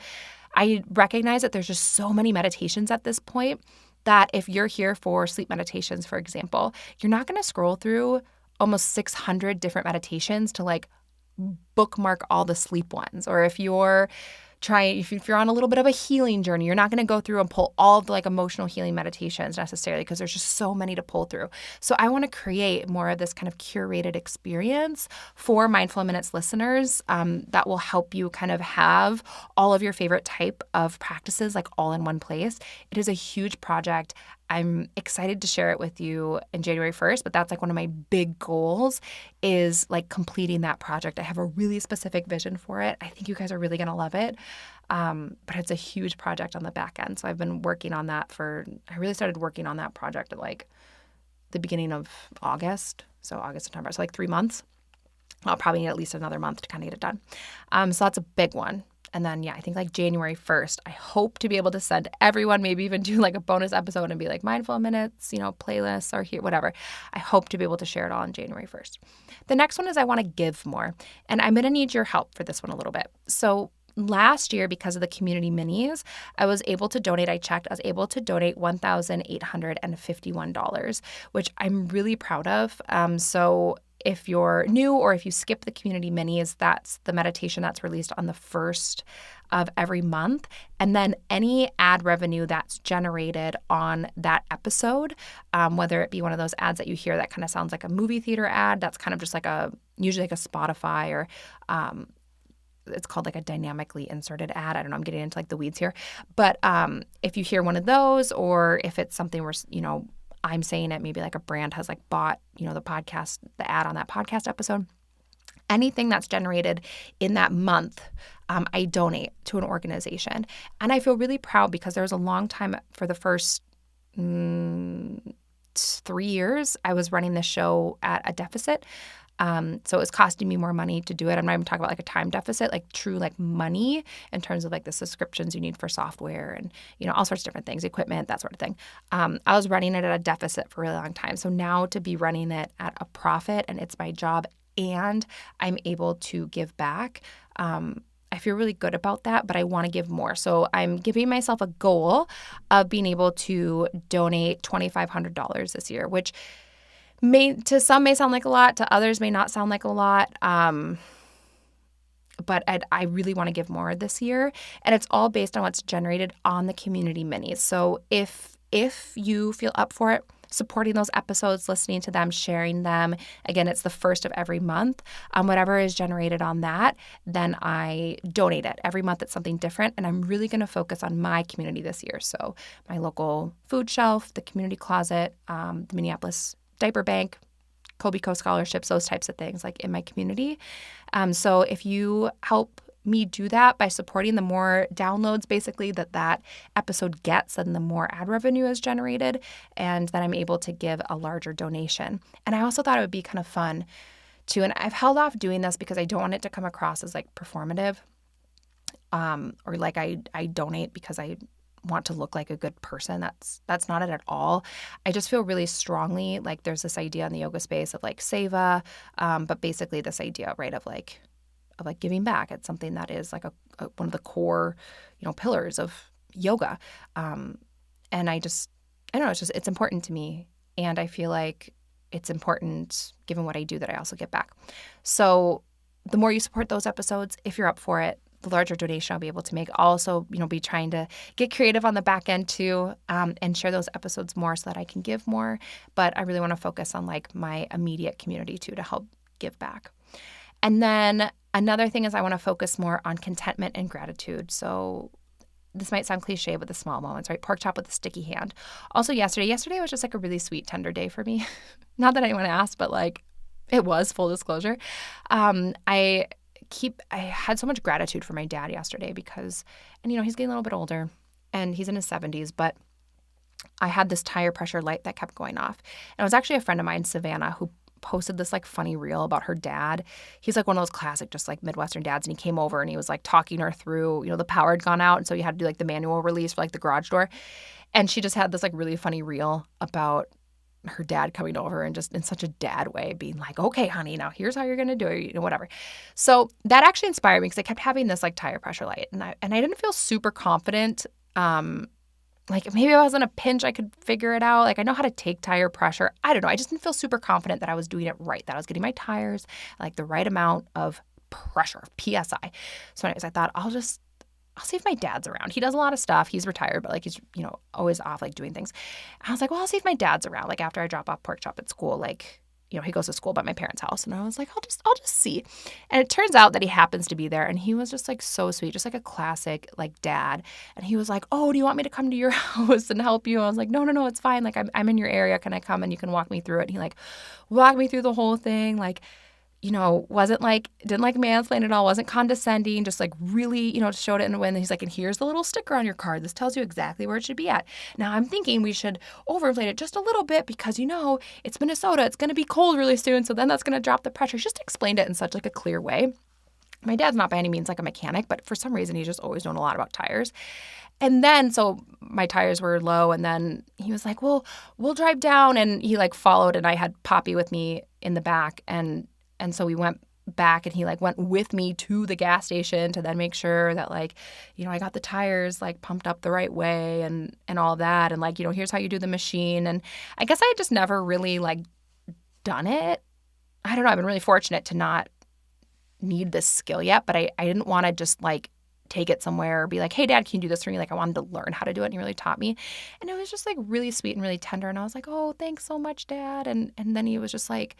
I recognize that there's just so many meditations at this point that if you're here for sleep meditations, for example, you're not going to scroll through almost 600 different meditations to like bookmark all the sleep ones. Or if you're on a little bit of a healing journey, you're not going to go through and pull all of the like emotional healing meditations necessarily because there's just so many to pull through. So I want to create more of this kind of curated experience for Mindful Minutes listeners that will help you kind of have all of your favorite type of practices like all in one place. It is a huge project. I'm excited to share it with you in January 1st, but that's like one of my big goals is like completing that project. I have a really specific vision for it. I think you guys are really going to love it. But it's a huge project on the back end. So I've been working on that I really started working on that project at like the beginning of August. So August, September. So like 3 months. I'll probably need at least another month to kind of get it done. So that's a big one. And then, yeah, I think like January 1st, I hope to be able to send everyone, maybe even do like a bonus episode and be like mindful minutes, playlists or here, whatever. I hope to be able to share it all on January 1st. The next one is I want to give more. And I'm going to need your help for this one a little bit. So last year, because of the community minis, I was able to donate $1,851, which I'm really proud of. So if you're new or if you skip the community minis, that's the meditation that's released on the 1st of every month. And then any ad revenue that's generated on that episode, whether it be one of those ads that you hear that kind of sounds like a movie theater ad, that's kind of just like usually like a Spotify or it's called like a dynamically inserted ad. I don't know, I'm getting into like the weeds here. But if you hear one of those, or if it's something where, I'm saying it, maybe like a brand has like bought, the ad on that podcast episode, anything that's generated in that month, I donate to an organization. And I feel really proud because there was a long time for the first 3 years, I was running the show at a deficit. So it was costing me more money to do it. I'm not even talking about like a time deficit, like true like money in terms of like the subscriptions you need for software and, all sorts of different things, equipment, that sort of thing. I was running it at a deficit for a really long time. So now to be running it at a profit and it's my job and I'm able to give back, I feel really good about that, but I want to give more. So I'm giving myself a goal of being able to donate $2,500 this year, which to some may sound like a lot, to others may not sound like a lot, but I really want to give more this year, and it's all based on what's generated on the community minis. So if you feel up for it, supporting those episodes, listening to them, sharing them, again, it's the 1st of every month, whatever is generated on that, then I donate it. Every month it's something different, and I'm really going to focus on my community this year. So my local food shelf, the community closet, the Minneapolis Diaper Bank, Kobe Co-scholarships, those types of things like in my community. So if you help me do that by supporting, the more downloads basically that episode gets, and the more ad revenue is generated, and then I'm able to give a larger donation. And I also thought it would be kind of fun too, and I've held off doing this because I don't want it to come across as like performative, or like I donate because I want to look like a good person. That's not it at all. I just feel really strongly like there's this idea in the yoga space of like seva, but basically this idea, right, of like giving back. It's something that is like one of the core, pillars of yoga. And I don't know, it's important to me. And I feel like it's important, given what I do, that I also get back. So the more you support those episodes, if you're up for it, the larger donation I'll be able to make. I'll also, be trying to get creative on the back end too, and share those episodes more so that I can give more. But I really want to focus on like my immediate community too to help give back. And then another thing is I want to focus more on contentment and gratitude. So this might sound cliche, but the small moments, right? Pork chop with a sticky hand. Also yesterday was just like a really sweet, tender day for me. Not that anyone asked, but like it was, full disclosure. I had so much gratitude for my dad yesterday because, and he's getting a little bit older and he's in his 70s, but I had this tire pressure light that kept going off. And it was actually a friend of mine, Savannah, who posted this like funny reel about her dad. He's like one of those classic, just like Midwestern dads. And he came over and he was like talking her through, the power had gone out. And so you had to do like the manual release for like the garage door. And she just had this like really funny reel about her dad coming over and just in such a dad way being like, okay, honey, now here's how you're going to do it, whatever. So that actually inspired me because I kept having this like tire pressure light and I didn't feel super confident. Like maybe I was in a pinch, I could figure it out. Like I know how to take tire pressure. I don't know. I just didn't feel super confident that I was doing it right, that I was getting my tires like the right amount of pressure, PSI. So anyways, I thought I'll see if my dad's around. He does a lot of stuff. He's retired, but like he's, always off like doing things. And I was like, well, I'll see if my dad's around. Like after I drop off Pork Chop at school, like, he goes to school by my parents' house. And I was like, I'll just see. And it turns out that he happens to be there. And he was just like so sweet, just like a classic like dad. And he was like, oh, do you want me to come to your house and help you? I was like, no, it's fine. Like I'm in your area. Can I come and you can walk me through it? And he like walked me through the whole thing. Like, wasn't like, didn't like mansplain at all, wasn't condescending, just like really, just showed it in a way. And he's like, and here's the little sticker on your card. This tells you exactly where it should be at. Now I'm thinking we should overinflate it just a little bit because, it's Minnesota. It's going to be cold really soon. So then that's going to drop the pressure. Just explained it in such like a clear way. My dad's not by any means like a mechanic, but for some reason he's just always known a lot about tires. And then, so my tires were low and then he was like, well, we'll drive down. And he like followed and I had Poppy with me in the back and so we went back and he like went with me to the gas station to then make sure that like, I got the tires like pumped up the right way and all that. And like, here's how you do the machine. And I guess I had just never really like done it. I don't know. I've been really fortunate to not need this skill yet, but I didn't want to just like take it somewhere or be like, hey, Dad, can you do this for me? Like I wanted to learn how to do it and he really taught me. And it was just like really sweet and really tender. And I was like, oh, thanks so much, Dad. And then he was just like,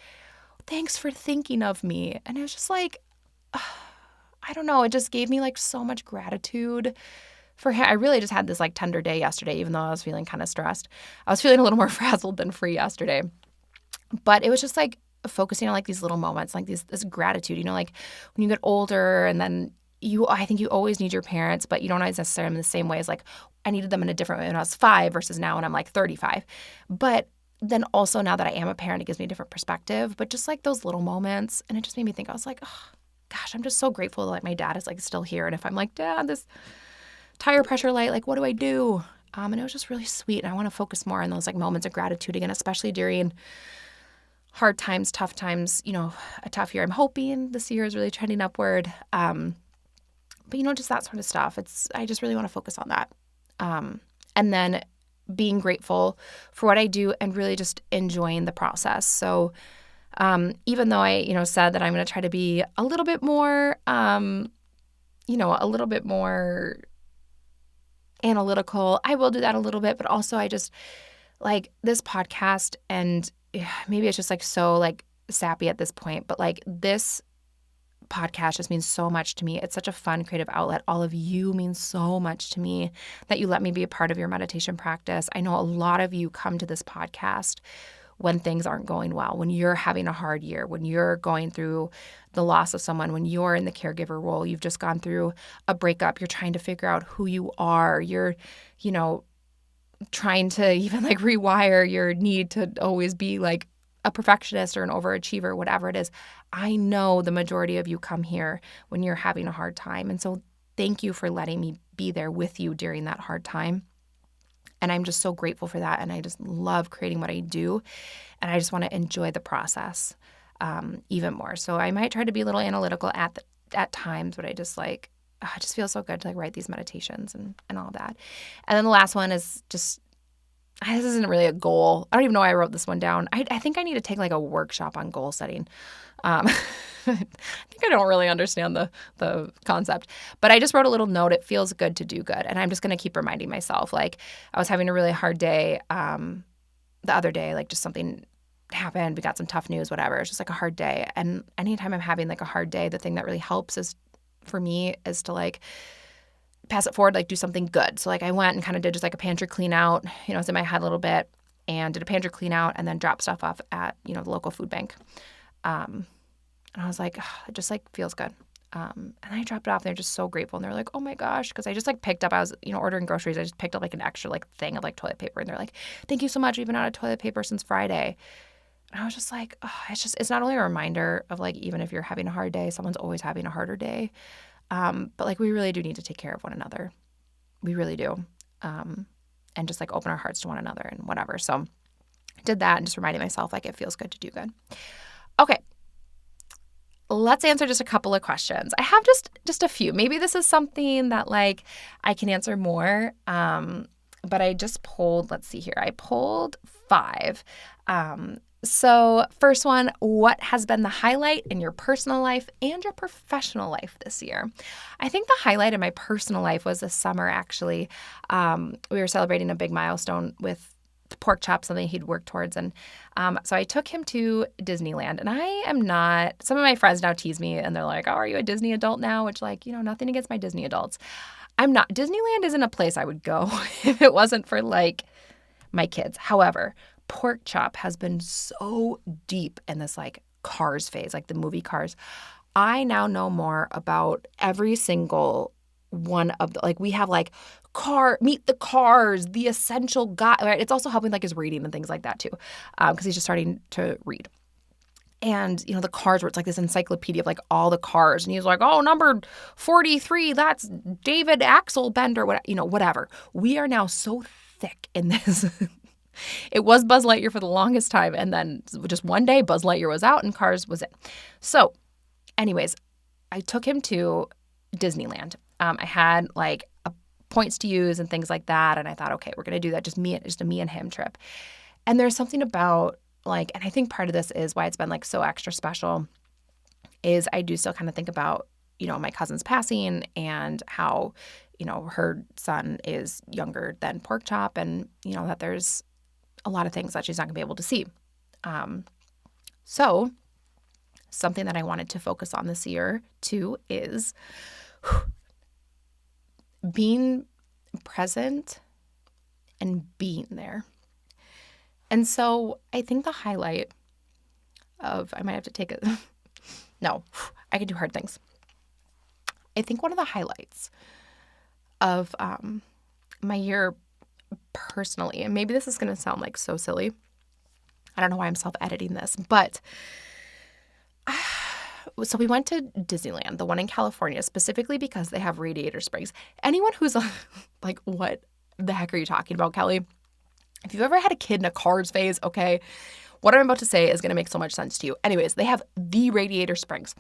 thanks for thinking of me. And it was just like, I don't know. It just gave me like so much gratitude for him. I really just had this like tender day yesterday, even though I was feeling kind of stressed. I was feeling a little more frazzled than free yesterday. But it was just like focusing on like these little moments, like this gratitude, like when you get older and then I think you always need your parents, but you don't always necessarily in the same way as like I needed them in a different way when I was 5 versus now when I'm like 35. But then also now that I am a parent, it gives me a different perspective, but just like those little moments. And it just made me think, I was like, oh, gosh, I'm just so grateful that like my dad is like still here. And if I'm like, Dad, this tire pressure light, like, what do I do? And it was just really sweet. And I want to focus more on those like moments of gratitude again, especially during hard times, tough times, a tough year. I'm hoping this year is really trending upward. But just that sort of stuff. I just really want to focus on that. And then being grateful for what I do and really just enjoying the process. So even though I, said that I'm going to try to be a little bit more, a little bit more analytical, I will do that a little bit. But also I just like this podcast and maybe it's just like so like sappy at this point, but like this podcast just means so much to me. It's such a fun creative outlet. All of you mean so much to me that you let me be a part of your meditation practice. I know a lot of you come to this podcast when things aren't going well, when you're having a hard year, when you're going through the loss of someone, when you're in the caregiver role, you've just gone through a breakup, you're trying to figure out who you are, you're, trying to even like rewire your need to always be like a perfectionist or an overachiever, whatever it is. I know the majority of you come here when you're having a hard time. And so thank you for letting me be there with you during that hard time. And I'm just so grateful for that. And I just love creating what I do. And I just want to enjoy the process even more. So I might try to be a little analytical at times, but I just like, it just feels so good to like write these meditations and all that. And then the last one is just, this isn't really a goal. I don't even know why I wrote this one down. I think I need to take like a workshop on goal setting. I think I don't really understand the concept, but I just wrote a little note. It feels good to do good. And I'm just going to keep reminding myself, like I was having a really hard day the other day, like just something happened. We got some tough news, whatever. It's just like a hard day. And anytime I'm having like a hard day, the thing that really helps is for me is to like pass it forward, like do something good. So like I went and kind of did just like a pantry clean out, I was in my head a little bit and did a pantry clean out and then dropped stuff off at, the local food bank. And I was like, oh, it just like feels good. And I dropped it off and they're just so grateful. And they're like, oh my gosh. Cause I just like picked up, I was, ordering groceries. I just picked up like an extra like thing of like toilet paper. And they're like, thank you so much. We've been out of toilet paper since Friday. And I was just like, oh, it's not only a reminder of like, even if you're having a hard day, someone's always having a harder day. But like, we really do need to take care of one another. We really do. And just like open our hearts to one another and whatever. So I did that and just reminding myself like it feels good to do good. Okay. Let's answer just a couple of questions. I have just a few. Maybe this is something that like I can answer more. But I just pulled, let's see here. I pulled 5. So first one, what has been the highlight in your personal life and your professional life this year? I think the highlight in my personal life was this summer, actually. We were celebrating a big milestone with pork chop, something he'd worked towards. And so I took him to Disneyland. And I am not, some of my friends now tease me and they're like, oh, are you a Disney adult now? Which like, nothing against my Disney adults. I'm not. Disneyland isn't a place I would go if it wasn't for like my kids. However, pork chop has been so deep in this like Cars phase, like the movie Cars. I now know more about every single one of the, like we have like meet the Cars, the essential guy. Right? It's also helping like his reading and things like that too, because he's just starting to read. And, the Cars where it's like this encyclopedia of like all the cars. And he's like, oh, number 43, that's David Axelbender, whatever. We are now so thick in this. It was Buzz Lightyear for the longest time. And then just one day Buzz Lightyear was out and Cars was in. So anyways, I took him to Disneyland. I had like points to use and things like that. And I thought, okay, we're going to do that. Just a me and him trip. And there's something about like, and I think part of this is why it's been like so extra special is I do still kind of think about, my cousin's passing and how, her son is younger than Pork Chop and, that there's a lot of things that she's not gonna be able to see. So something that I wanted to focus on this year too is being present and being there. And so I think the highlight of, I might have to take it. No, I can do hard things. I think one of the highlights of my year personally, and maybe this is going to sound like so silly. I don't know why I'm self-editing this, but so we went to Disneyland, the one in California, specifically because they have Radiator Springs. Anyone who's like, what the heck are you talking about, Kelly? If you've ever had a kid in a Cars phase, okay, what I'm about to say is going to make so much sense to you. Anyways, they have the Radiator Springs.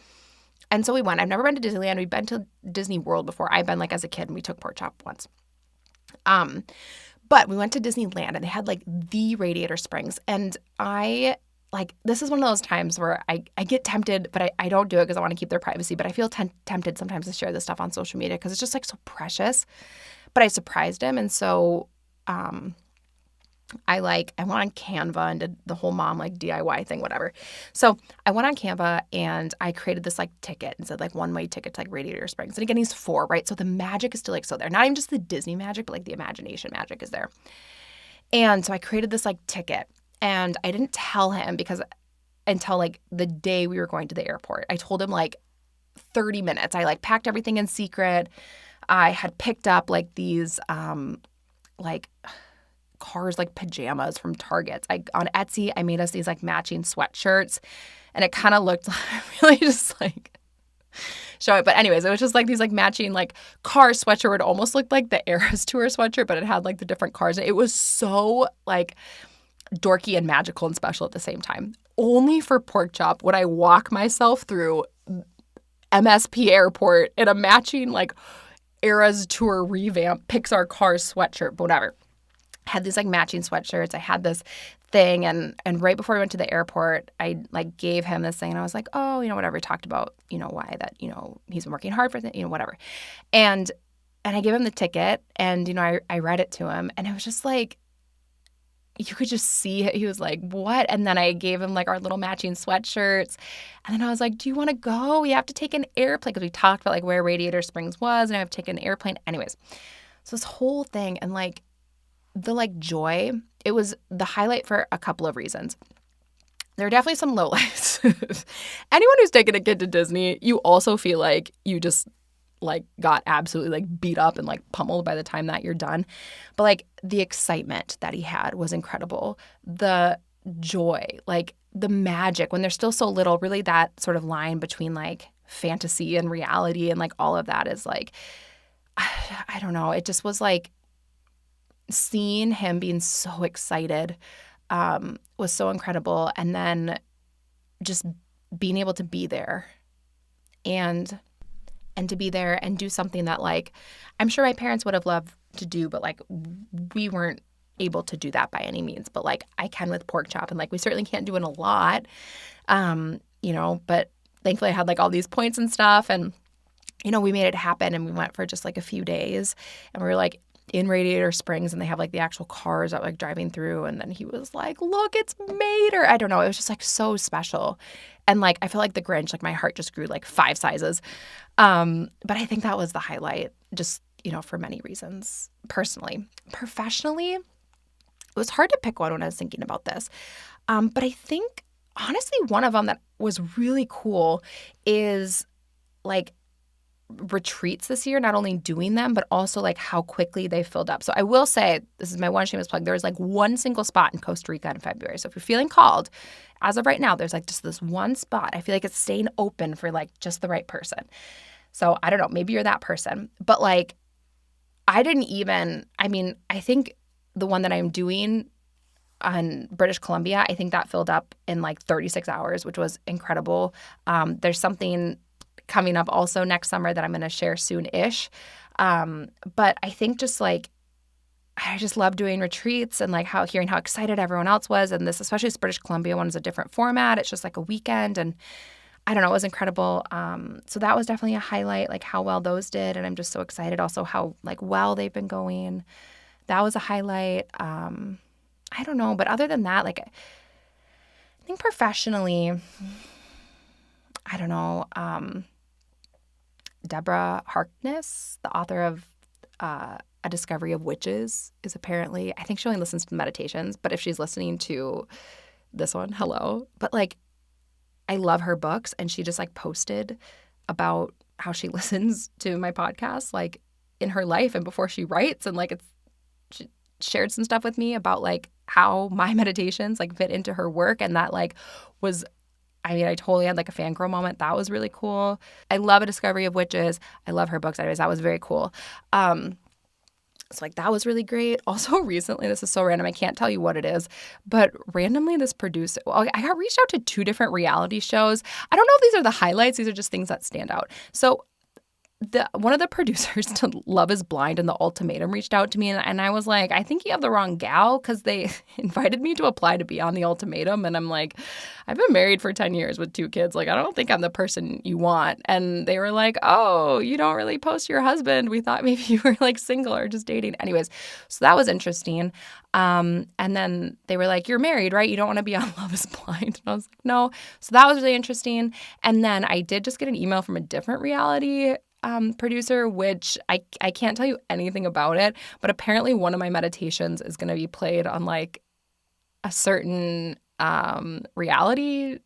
And so we went. I've never been to Disneyland. We've been to Disney World before. I've been like as a kid and we took Pork Chop once. But we went to Disneyland and they had like the Radiator Springs. And this is one of those times where I get tempted, but I don't do it because I want to keep their privacy. But I feel tempted sometimes to share this stuff on social media because it's just like so precious. But I surprised him. And so I went on Canva and did the whole mom like DIY thing, whatever. So I went on Canva and I created this like ticket and said like one-way ticket to like Radiator Springs. And again, he's 4, right? So the magic is still like so there. Not even just the Disney magic, but like the imagination magic is there. And so I created this like ticket and I didn't tell him until like the day we were going to the airport. I told him like 30 minutes. I like packed everything in secret. I had picked up like these like Cars like pajamas from Target. On Etsy, I made us these like matching sweatshirts and it kind of looked really just like show it. But anyways, it was just like these like matching like Cars sweatshirt. It almost looked like the Eras Tour sweatshirt, but it had like the different cars. It was so like dorky and magical and special at the same time. Only for Pork Chop would I walk myself through MSP Airport in a matching like Eras Tour revamp Pixar Cars sweatshirt, but whatever. had these like matching sweatshirts. I had this thing, and right before we went to the airport, I like gave him this thing, and I was like, oh, whatever. We talked about, why that, he's been working hard for it, whatever. And I gave him the ticket, and, I read it to him, and it was just like, you could just see it. He was like, what? And then I gave him like our little matching sweatshirts. And then I was like, do you want to go? We have to take an airplane, because we talked about like where Radiator Springs was, and I have to take an airplane. Anyways, so this whole thing, and like the like joy, it was the highlight for a couple of reasons. There are definitely some lowlights. Anyone who's taken a kid to Disney, you also feel like you just like got absolutely like beat up and like pummeled by the time that you're done. But like the excitement that he had was incredible. The joy, like the magic when they're still so little, really that sort of line between like fantasy and reality and like all of that is like, I don't know. It just was like seeing him being so excited was so incredible. And then just being able to be there and to be there and do something that like I'm sure my parents would have loved to do, but like we weren't able to do that by any means. But like I can with pork chop, and like we certainly can't do it a lot, but thankfully I had like all these points and stuff, and we made it happen, and we went for just like a few days, and we were like in Radiator Springs, and they have like the actual cars that like driving through, and then he was like, look, it's Mater. I don't know. It was just like so special. And like I feel like the Grinch, like my heart just grew like 5 sizes. But I think that was the highlight, just, for many reasons. Personally. Professionally, it was hard to pick one when I was thinking about this. But I think, honestly, one of them that was really cool is like retreats this year, not only doing them, but also like how quickly they filled up. So I will say, this is my one shameless plug, there was like one single spot in Costa Rica in February. So if you're feeling called, as of right now, there's like just this one spot. I feel like it's staying open for like just the right person. So I don't know, maybe you're that person. But like, I think the one that I'm doing on British Columbia, I think that filled up in like 36 hours, which was incredible. There's something coming up also next summer that I'm going to share soon-ish. But I think just like, I just love doing retreats and like hearing how excited everyone else was. And this, especially this British Columbia one, is a different format. It's just like a weekend, and I don't know, it was incredible. So that was definitely a highlight, like how well those did. And I'm just so excited also how like well they've been going. That was a highlight. I don't know. But other than that, like I think professionally, I don't know, Deborah Harkness, the author of A Discovery of Witches, is apparently, I think she only listens to meditations, but if she's listening to this one, hello. But like, I love her books, and she just like posted about how she listens to my podcast like in her life and before she writes, and like she shared some stuff with me about like how my meditations like fit into her work, and that like was, I totally had like a fangirl moment. That was really cool. I love A Discovery of Witches. I love her books. Anyways, that was very cool. So like that was really great. Also recently, this is so random, I can't tell you what it is, but randomly this producer, I got reached out to 2 different reality shows. I don't know if these are the highlights. These are just things that stand out. So one of the producers to Love is Blind and The Ultimatum reached out to me, and I was like, I think you have the wrong gal, because they invited me to apply to be on The Ultimatum, and I'm like, I've been married for 10 years with 2 kids. Like, I don't think I'm the person you want. And they were like, oh, you don't really post your husband. We thought maybe you were like single or just dating. Anyways, so that was interesting. And then they were like, you're married, right? You don't want to be on Love is Blind. And I was like, no. So that was really interesting. And then I did just get an email from a different reality producer, which I can't tell you anything about it, but apparently one of my meditations is going to be played on like a certain reality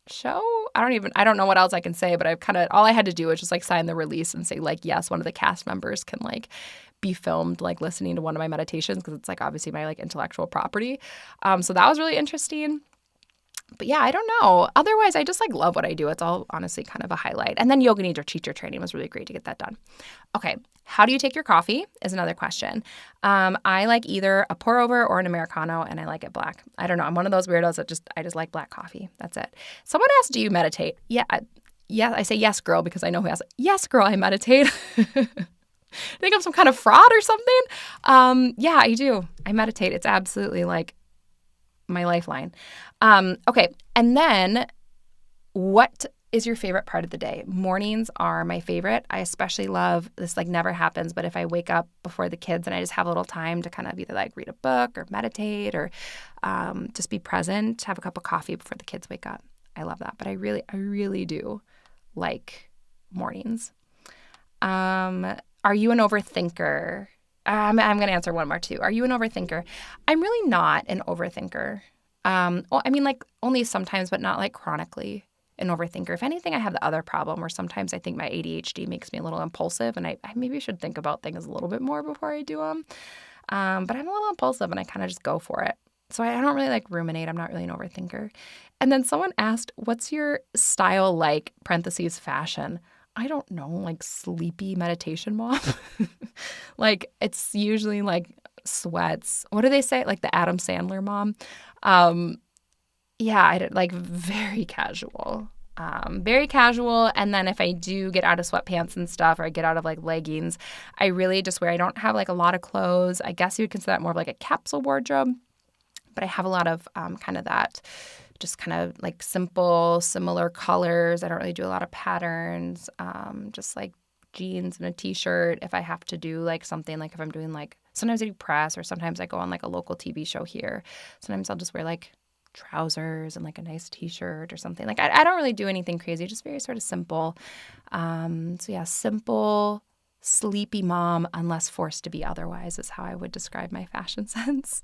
show. I don't know what else I can say, but all I had to do was just like sign the release and say like, yes, one of the cast members can like be filmed like listening to one of my meditations, because it's like obviously my like intellectual property. So that was really interesting. But yeah, I don't know. Otherwise, I just like love what I do. It's all honestly kind of a highlight. And then Yoga Nidra teacher training was really great to get that done. Okay, how do you take your coffee is another question. I like either a pour over or an Americano, and I like it black. I don't know. I'm one of those weirdos that I just like black coffee. That's it. Someone asked, do you meditate? Yeah, I say yes, girl, because I know who asked. Yes, girl, I meditate. think I'm some kind of fraud or something. Yeah, I do. I meditate. It's absolutely like my lifeline. Okay. And then what is your favorite part of the day? Mornings are my favorite. I especially love this, like never happens, but if I wake up before the kids and I just have a little time to kind of either like read a book or meditate or just be present, have a cup of coffee before the kids wake up. I love that. But I really do like mornings. Are you an overthinker? I'm going to answer one more too. Are you an overthinker? I'm really not an overthinker. Well, I mean, like only sometimes, but not like chronically an overthinker. If anything, I have the other problem where sometimes I think my ADHD makes me a little impulsive, and I maybe should think about things a little bit more before I do them. But I'm a little impulsive, and I kind of just go for it. So I don't really like ruminate. I'm not really an overthinker. And then someone asked, what's your style like, parentheses, fashion? I don't know, like sleepy meditation mom. Like it's usually like sweats. What do they say? Like the Adam Sandler mom. Yeah, I did like very casual. Very casual. And then if I do get out of sweatpants and stuff, or I get out of like leggings, I really just wear, I don't have like a lot of clothes. I guess you would consider that more of like a capsule wardrobe. But I have a lot of kind of that, just kind of like simple, similar colors. I don't really do a lot of patterns, just like jeans and a t-shirt. If I have to do like something, like if I'm doing like, sometimes I do press, or sometimes I go on like a local TV show here. Sometimes I'll just wear like trousers and like a nice t-shirt or something. Like I don't really do anything crazy, just very sort of simple. So yeah, simple, sleepy mom, unless forced to be otherwise, is how I would describe my fashion sense.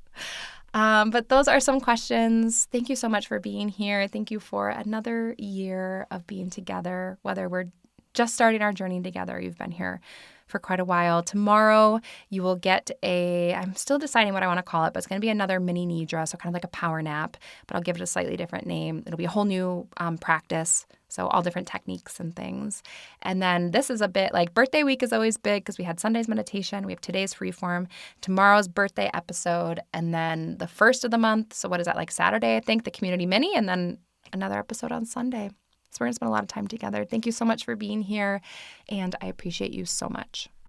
But those are some questions. Thank you so much for being here. Thank you for another year of being together, whether we're just starting our journey together, you've been here for quite a while. Tomorrow, you will get I'm still deciding what I want to call it, but it's going to be another mini nidra, so kind of like a power nap, but I'll give it a slightly different name. It'll be a whole new practice, so all different techniques and things. And then this is a bit like birthday week is always big because we had Sunday's meditation, we have today's Freeform, tomorrow's birthday episode, and then the first of the month, so what is that, like Saturday, I think, the community mini, and then another episode on Sunday. So we're going to spend a lot of time together. Thank you so much for being here, and I appreciate you so much.